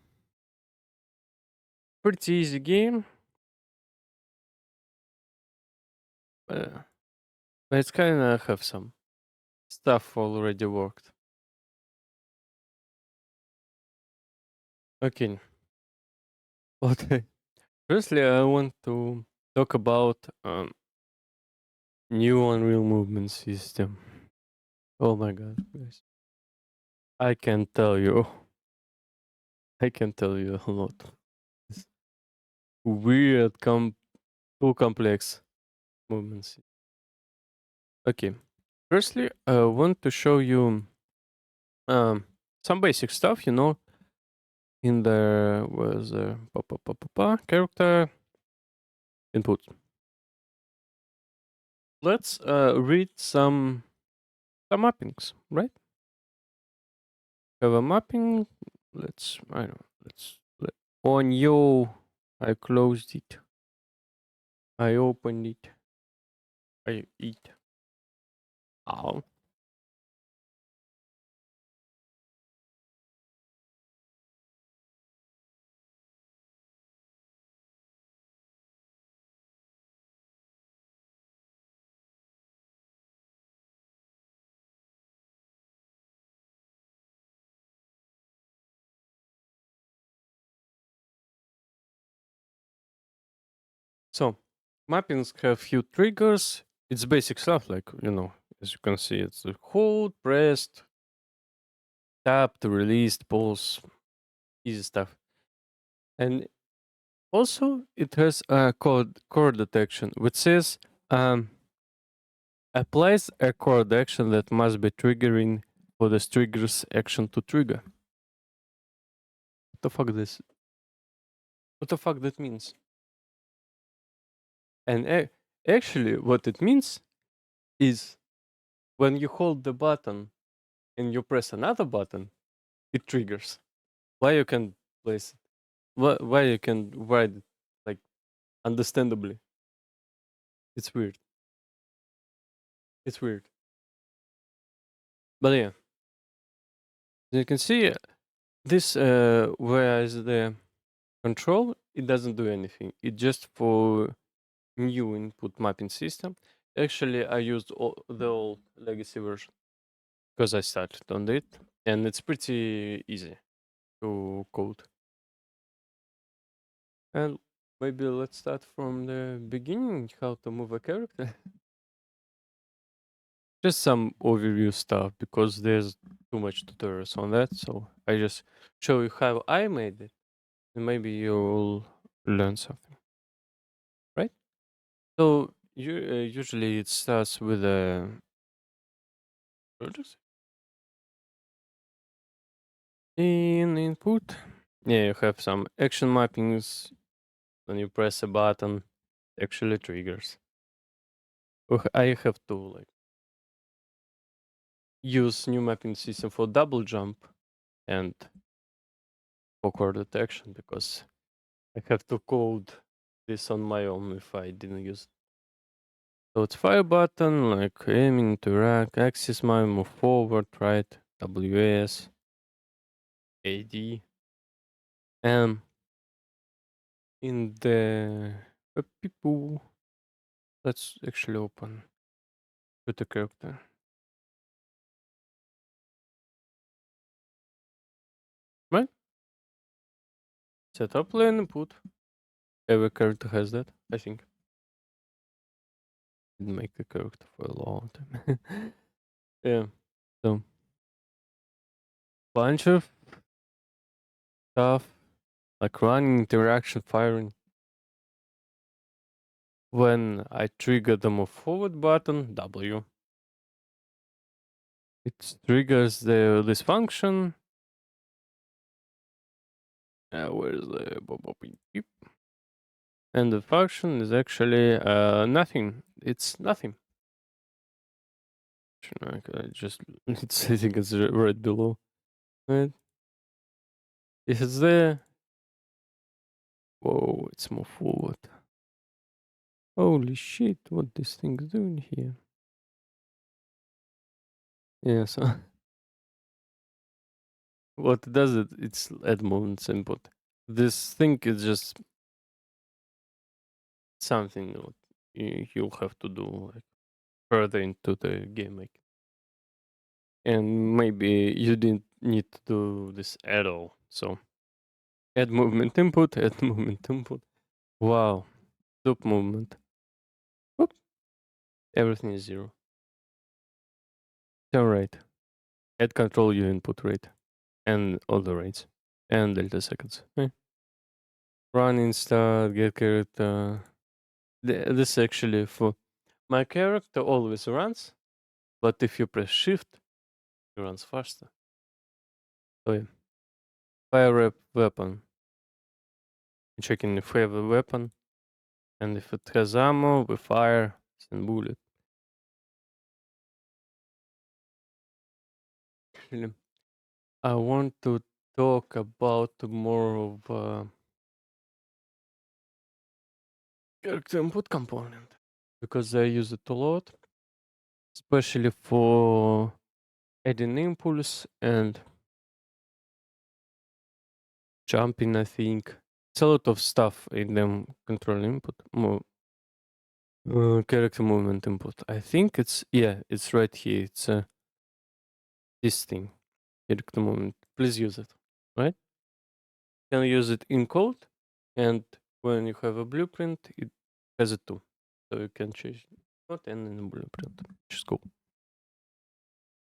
pretty easy game, uh, but it's kinda have some stuff already worked. Okay, but firstly I want to talk about new Unreal movement system. Oh my god, guys. I can tell you. I can tell you a lot. It's weird, too complex movements. Okay. Firstly, I want to show you some basic stuff, in the was character input. Let's read some mappings, right? Have a mapping. I don't know, on you. I closed it. I opened it. I eat. Ow. So, mappings have few triggers. It's basic stuff, like, as you can see, it's the hold, pressed, tap to release, pulse, easy stuff. And also, it has a core detection, which says um, applies a core action that must be triggering for the trigger's action to trigger. What the fuck this? What the fuck that means? And actually, what it means is when you hold the button and you press another button, it triggers. Why you can place it? Why you can write it like understandably? It's weird. It's weird. But yeah, you can see this where is the control. It doesn't do anything. It just for new input mapping system. Actually, I used the old legacy version because I started on it, and it's pretty easy to code. And maybe let's start from the beginning. How to move a character. Just some overview stuff because there's too much tutorials on that. So I just show you how I made it, and maybe you'll learn something, right? So usually it starts with a project in input. Yeah, you have some action mappings. When you press a button, actually triggers. I have to like use new mapping system for double jump and for core detection because I have to code this on my own if I didn't use it. So it's fire button, like aiming, interact, axis mine, move forward, right, WS, AD. And in the people, let's actually open with the character. Right? Setup lane input. Every character has that, I think. Didn't make the character for a long time. Yeah. So bunch of stuff like running, interaction, firing. When I trigger the move forward button, W, it triggers this function. Where's the beep? And the function is actually nothing. It's nothing. I just I think it's right below. Right? If it's there, whoa, it's more forward. Holy shit, what this thing's doing here? Yeah, so what does it? It's add movements input. This thing is just something what you'll have to do like further into the game making. And maybe you didn't need to do this at all. So add movement input, add movement input. Wow, top movement. Whoop, everything is zero. Turn rate. Add control U input rate and all the rates and delta seconds. Running start, get character. This actually for my character always runs, but if you press shift, it runs faster. So yeah. Fire rep weapon. Checking if we have a weapon, and if it has ammo, we fire and bullet. Actually, I want to talk about more of character input component because I use it a lot, especially for adding impulse and jumping. I think it's a lot of stuff in them control input. Character movement input. I think it's yeah, it's right here. It's this thing. Character movement. Please use it. Right? You can use it in code, and when you have a blueprint, it has it too. So you can change code and in the blueprint, which is cool.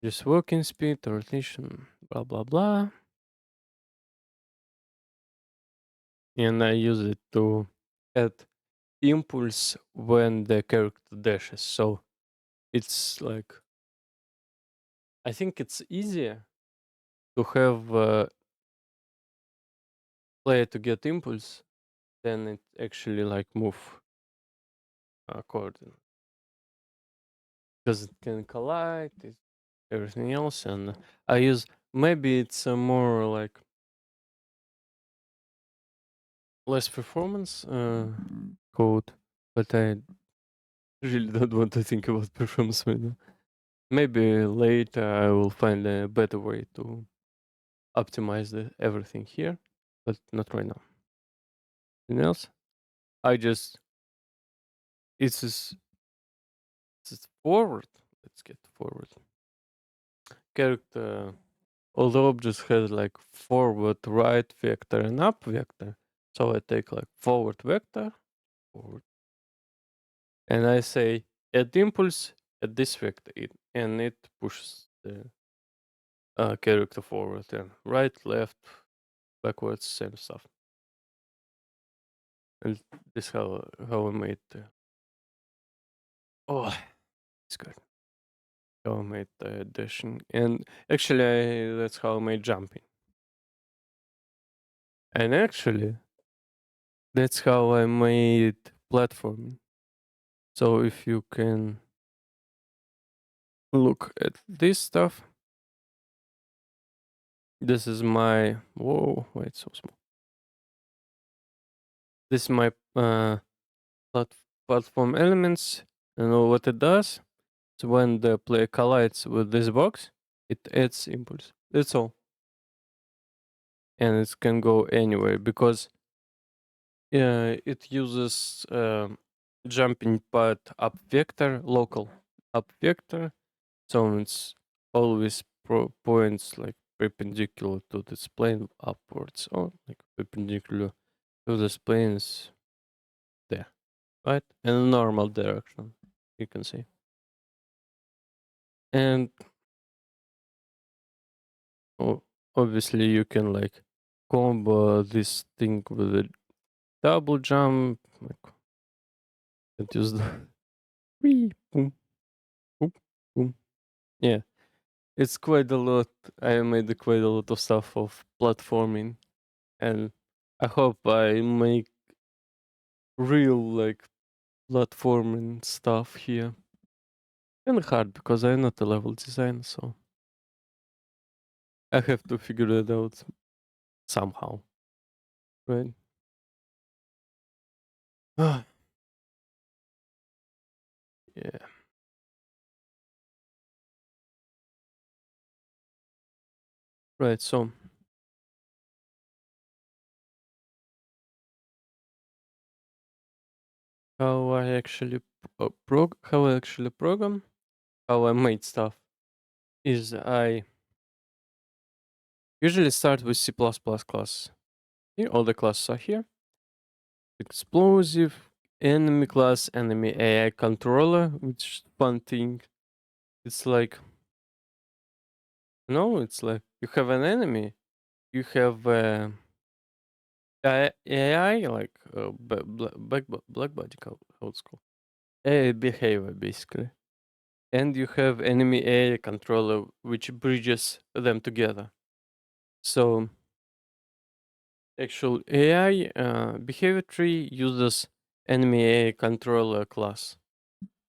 Just walking speed, rotation, blah blah blah. And I use it to add impulse when the character dashes. So it's like I think it's easier to have player to get impulse than it actually like move according because it can collide everything else. And I use maybe it's a more like less performance code, but I really don't want to think about performance right now. Maybe later I will find a better way to optimize everything here, but not right now. Anything else? I just it's just it's forward. Let's get forward. Character all the objects has like forward, right vector, and up vector. So I take like forward vector, forward, and I say add impulse at this vector, and it pushes the character forward and right, left, backwards, same stuff. And this how I made. Oh, it's good. How I made dashing, and actually that's how I made jumping, and actually that's how I made platforming. So if you can look at this stuff, this is my whoa, why it's so small. This is my platform elements, and what it does is when the player collides with this box, it adds impulse. That's all, and it can go anywhere because it uses jumping part up vector, local up vector, so it's always points like perpendicular to this plane upwards or like perpendicular to this plane is there, right? In a normal direction, you can see. And obviously you can like combo this thing with a double jump, like and use the wee boom boom boom. Yeah, it's quite a lot. I made quite a lot of stuff of platforming, and I hope I make real like platforming stuff here. And hard because I'm not a level designer, so I have to figure it out somehow, right? Ah, yeah. Right. So how I actually how I actually program, how I made stuff is I usually start with C++ class. Here, all the classes are here. Explosive, enemy class, enemy AI controller, which is fun thing. It's like no, it's like you have an enemy, you have AI like black body, how it's called, AI behavior basically, and you have enemy AI controller which bridges them together. So actual AI behavior tree uses enemy AI controller class,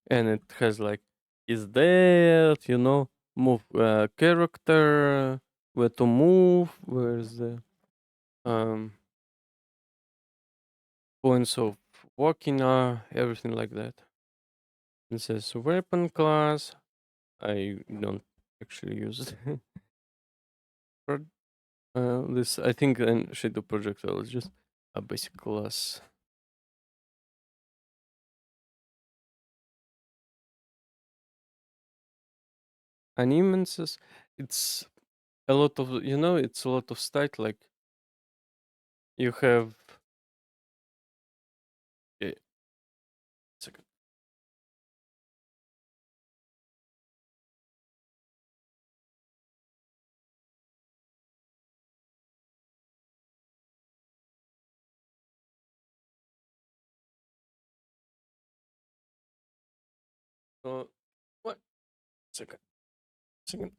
and it has like is that move character, where to move, where's the um points of walking are, everything like that. It says weapon class. I don't actually use it. Pro- this I think in Shadow Projectile is just a basic class. Animances, it's a lot of it's a lot of state like you have a second. What second second.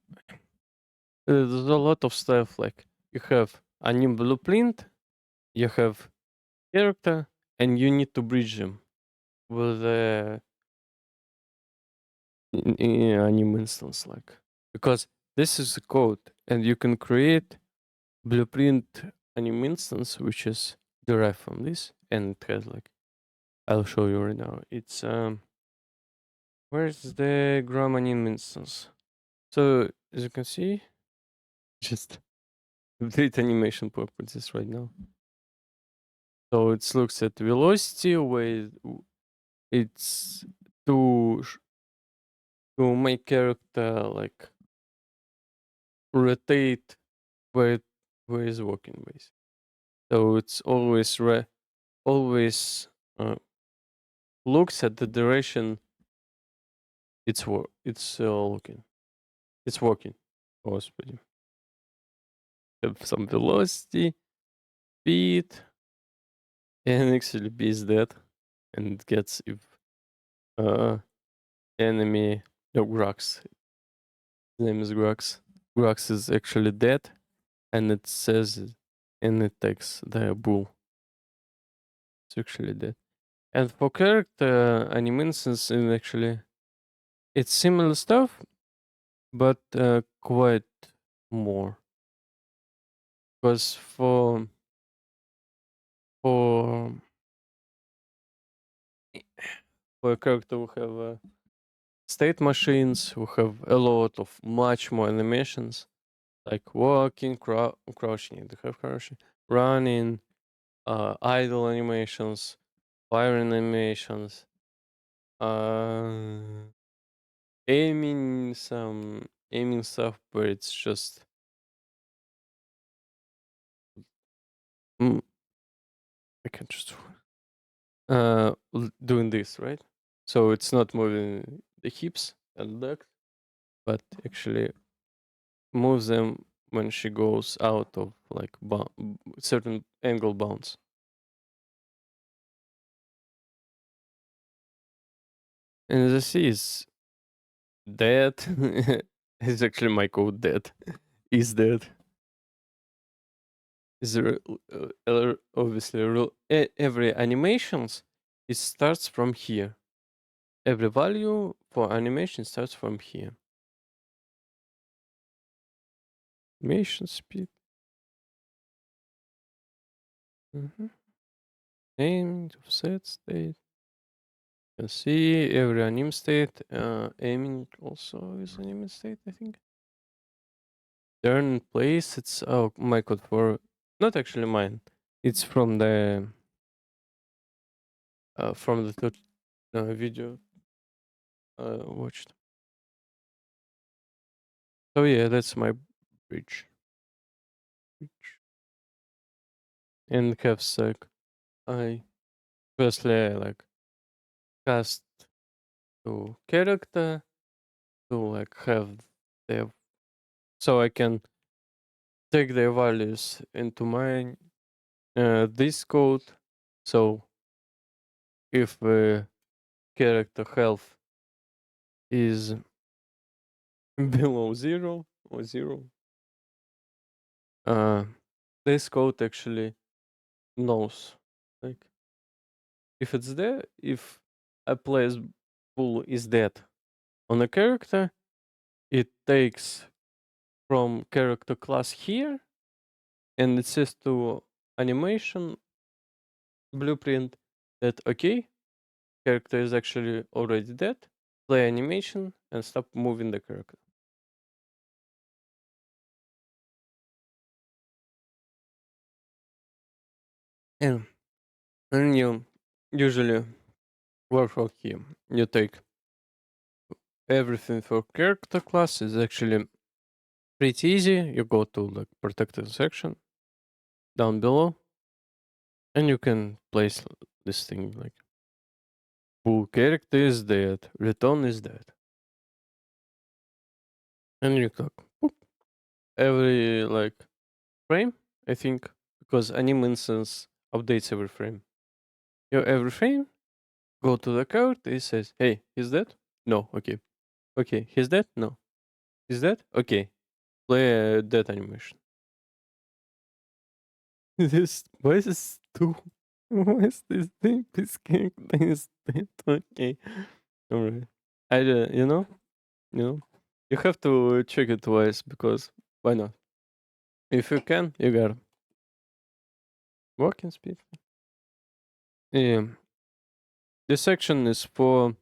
There's a lot of stuff like you have a new blueprint, you have character, and you need to bridge them with a new instance, like because this is a code, and you can create blueprint anim instance which is derived from this, and it has like I'll show you right now. It's where's the gram anim instance? So as you can see, just update animation properties right now. So it looks at velocity where it's to to make character like rotate where it, where is walking base. So it's always always looks at the direction it's looking. It's walking. Господи. Have some velocity, speed, and actually B is dead, and it gets if uh enemy Grux. His name is Grux. Grux is actually dead, and it says and it takes the bull. It's actually dead. And for character animations, in actually it's similar stuff, but quite more. Because for for a character we have state machines, we have a lot of much more animations like walking, crouching, they have crouching, running, idle animations, firing animations, uh, aiming stuff where it's just mm, I can just doing this, right? So it's not moving the hips and legs, but actually moves them when she goes out of like certain angle bounds. And the C is dead. It's actually my code dead. Is dead. Is obviously every animations it starts from here. Every value for animation starts from here. animation speed. Mhm. Aim, offset state. You can see every anim state. Aiming also is anim state, I think. Turn place. It's my code for not actually mine. It's from the video watched. So yeah, that's my bridge. Bridge. And have sec. I firstly I like cast to character to like have the so I can take their values into my this code. So if character health is below 0 or 0, uh, this code actually knows like if it's there, if a player's bull is dead on a character, it takes from character class here and it says to animation blueprint that okay, character is actually already dead. Play animation and stop moving the character. And when you usually work for him, you take everything for character class is actually pretty easy. You go to like protected section down below, and you can place this thing like full character is dead, return is dead, and you click boop, every like frame. I think because anim instance updates every frame. Every frame go to the code. It says, "Hey, he's dead." No, okay, okay, he's dead. No, he's dead. Okay, play a dead animation. This why is this two? Why is this thing? This character is dead. Okay, all right. I you have to check it twice because why not? If you can, you got walking speed. Yeah, this section is for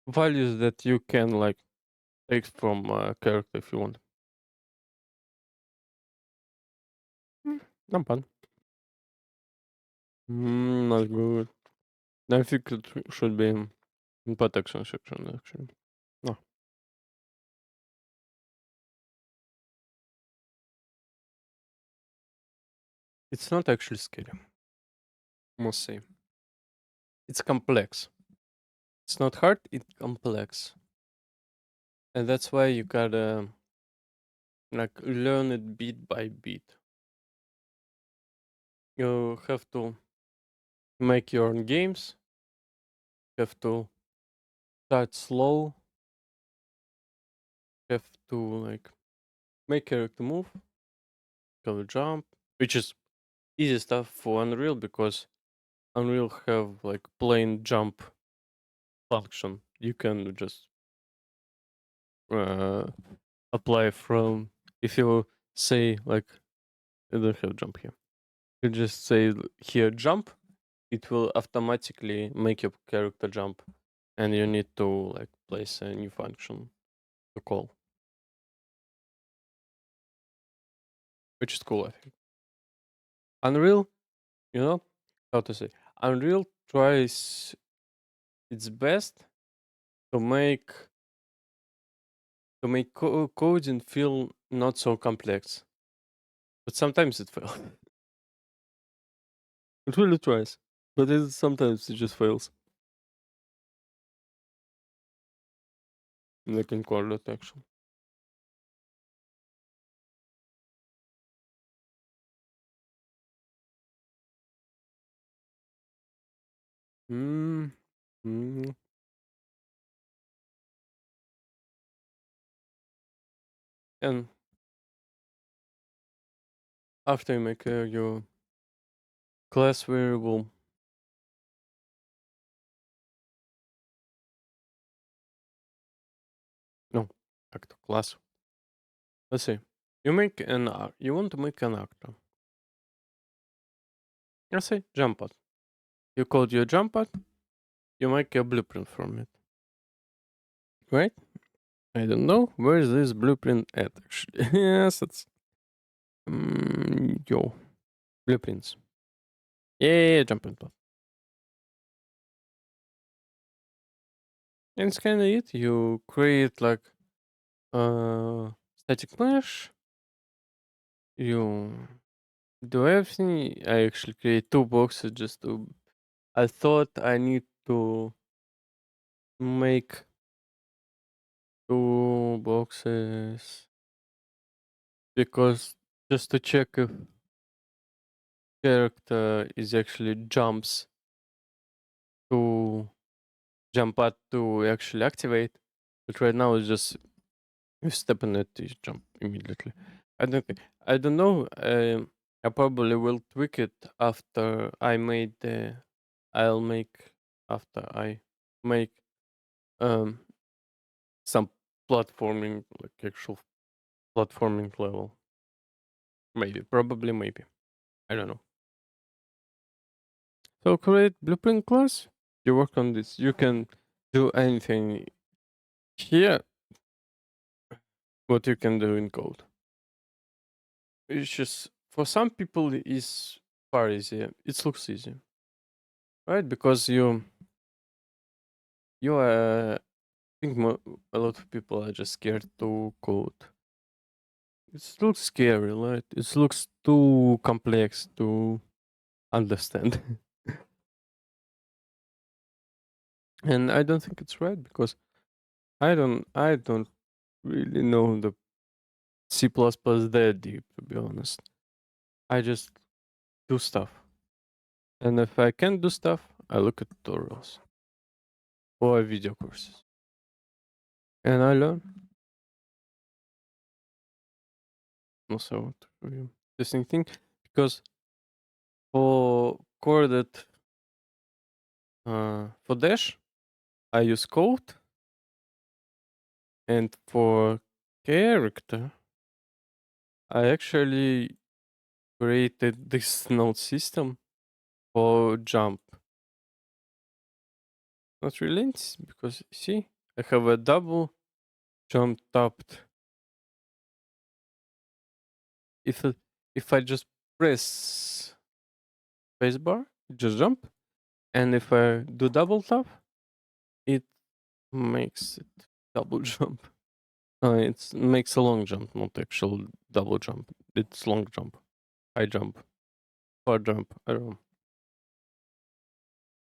values that you can like take from a character if you want. Not bad. Not good. I think it should be in protection section actually. No, it's not actually scary. Must say it's complex. It's not hard. It's complex, and that's why you gotta like learn it bit by bit. You have to make your own games. Have to start slow. Have to like make character move, go jump, which is easy stuff for Unreal because Unreal have like plain jump function. You can just uh, apply from if you say like I don't have jump here. You just say here jump, it will automatically make your character jump, and you need to like place a new function to call, which is cool. I think Unreal, you know how to say Unreal tries its best to make coding feel not so complex, but sometimes it fails. It really tries, but sometimes it just fails. Like in core detection. Mm, mm. And after you make your class variable, no, back to class. Let's see. you want to make an actor. I say jump pad. You code your jump pad, you make a blueprint from it. Right? I don't know where is this blueprint at actually. Yes, it's yo blueprints. Yeah, jump pad. And it's kinda it. You create like static mesh, you do everything. I actually create two boxes just to I thought I need to make two boxes because just to check if character is actually jumps to jump at to actually activate. But right now it's just you step on it, you jump immediately. I don't know. I probably will tweak it after I made the. I'll make after I make um some platforming, like actual platforming level. Maybe, probably, maybe. I don't know. So create blueprint class. You work on this. You can do anything here. What you can do in code. It's just for some people is far easier. It looks easy, right? Because you are. I think a lot of people are just scared to code. It looks scary, right? It looks too complex to understand, and I don't think it's right because I don't really know the C++ that deep, to be honest. I just do stuff. And if I can't do stuff, I look at tutorials or video courses. And I learn. Also, interesting thing because for that for Dash, I use code, and for character, I actually created this node system for jump. Not really, because see, I have a double jump tapped. If I, if I just press spacebar, it just jump, and if I do double tap, it makes it double jump. It makes a long jump, not actual double jump. It's long jump, high jump, far jump. I don't know.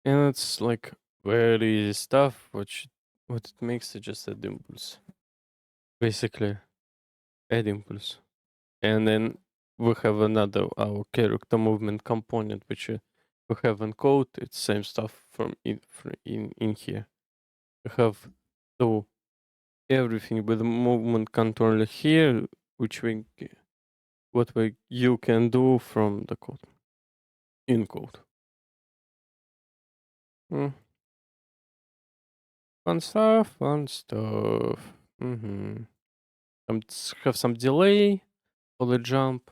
And it's like very easy stuff. What it makes is just add impulse, basically add impulse, and then we have another our character movement component which we have in code. It's same stuff from in here. We have do everything with the movement controller here, which what you can do from the code in code. Mm, fun stuff, fun stuff. Have some delay for the jump.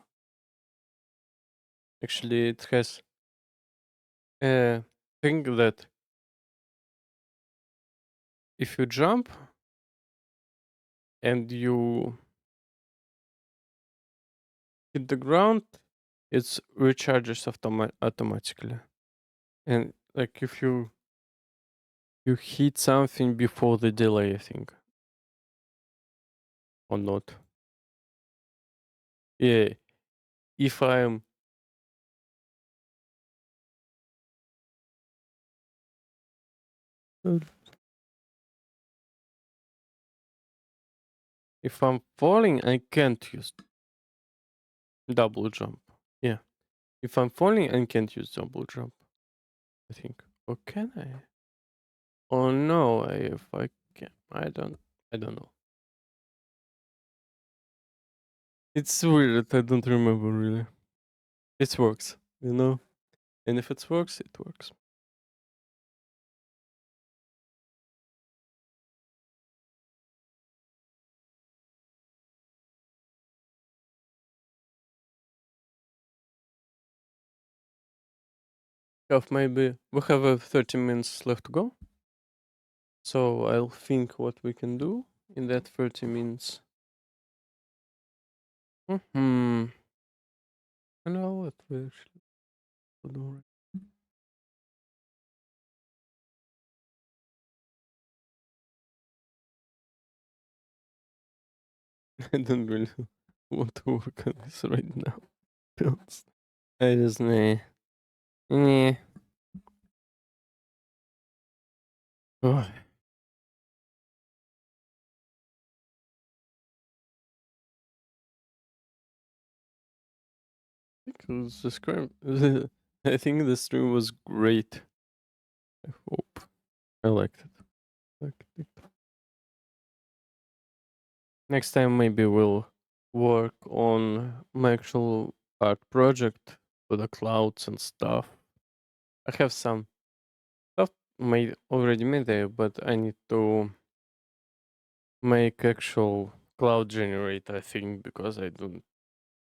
Actually, it has a thing that if you jump and you hit the ground, it recharges automatically. And like if you hit something before the delay, I think, or not. Yeah, if I'm uh, if I'm falling, I can't use double jump. Yeah, if I'm falling, I can't use double jump. I think. Or can I? Oh no, if I can, I don't know. It's weird. I don't remember really. It works, you know. And if it works, it works. Have maybe we have 30 minutes left to go. So I'll think what we can do in that 30 minutes. Hmm. I know what we actually do. I don't really want to work on this right now. be honest. I just nah. Oh, because the scrim. I think the stream was great. I hope I liked it. Liked it. Next time maybe we'll work on my actual art project for the clouds and stuff. I have some stuff made already made there, but I need to make actual cloud generator. I think because I don't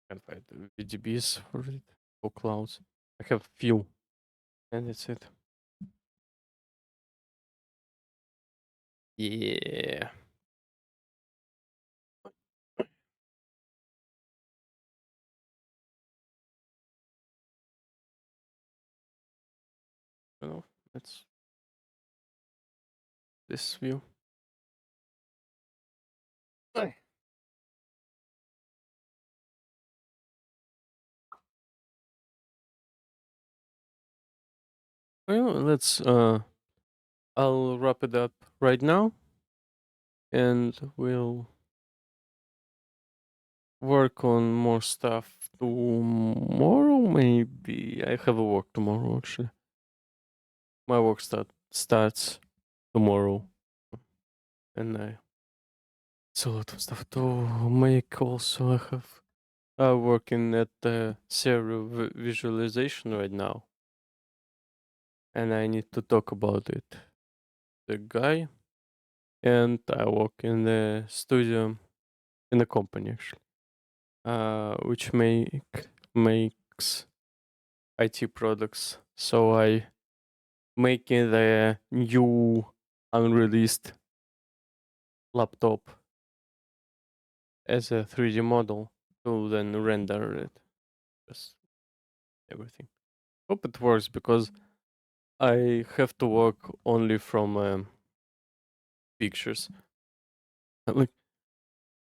can't find the VDBs for it for clouds. I have few, and that's it. Yeah. You know, that's this view. Aye. Well, let's I'll wrap it up right now, and we'll work on more stuff tomorrow. Maybe I have a work tomorrow. Actually, my work starts tomorrow, and it's a lot of stuff to make. Also, I have working at the serial visualization right now, and I need to talk about it. The guy, and I work in the studio in the company actually, which makes IT products. So I making the new unreleased laptop as a 3D model to then render it. Just everything. Hope it works because I have to work only from pictures. Like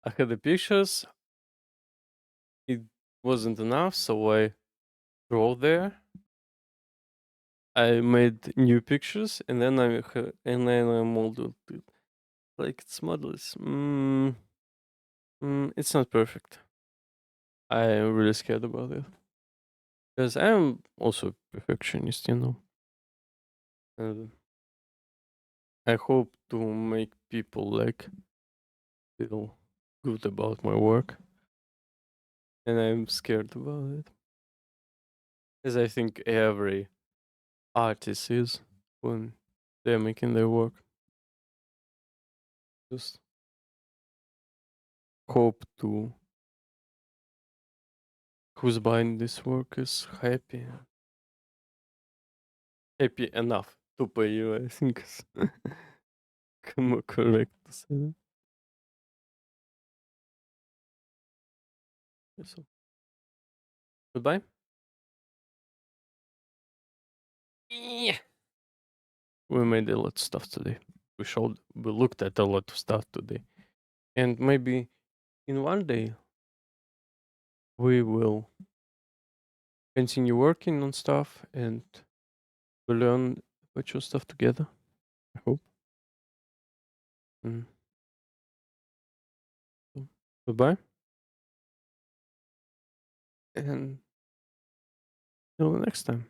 I had the pictures, it wasn't enough, so I draw there. I made new pictures, and then I molded it. Like its model is, it's not perfect. I'm really scared about it because I'm also a perfectionist, you know. And I hope to make people like feel good about my work, and I'm scared about it, as I think every artist is when they're making their work. Just hope to who's buying this work is happy enough to pay you. I think is more correct to say that. So goodbye. Yeah. We made a lot of stuff today. We looked at a lot of stuff today, and maybe in one day we will continue working on stuff and we learn virtual stuff together. I hope. Mm. So, goodbye, and till the next time.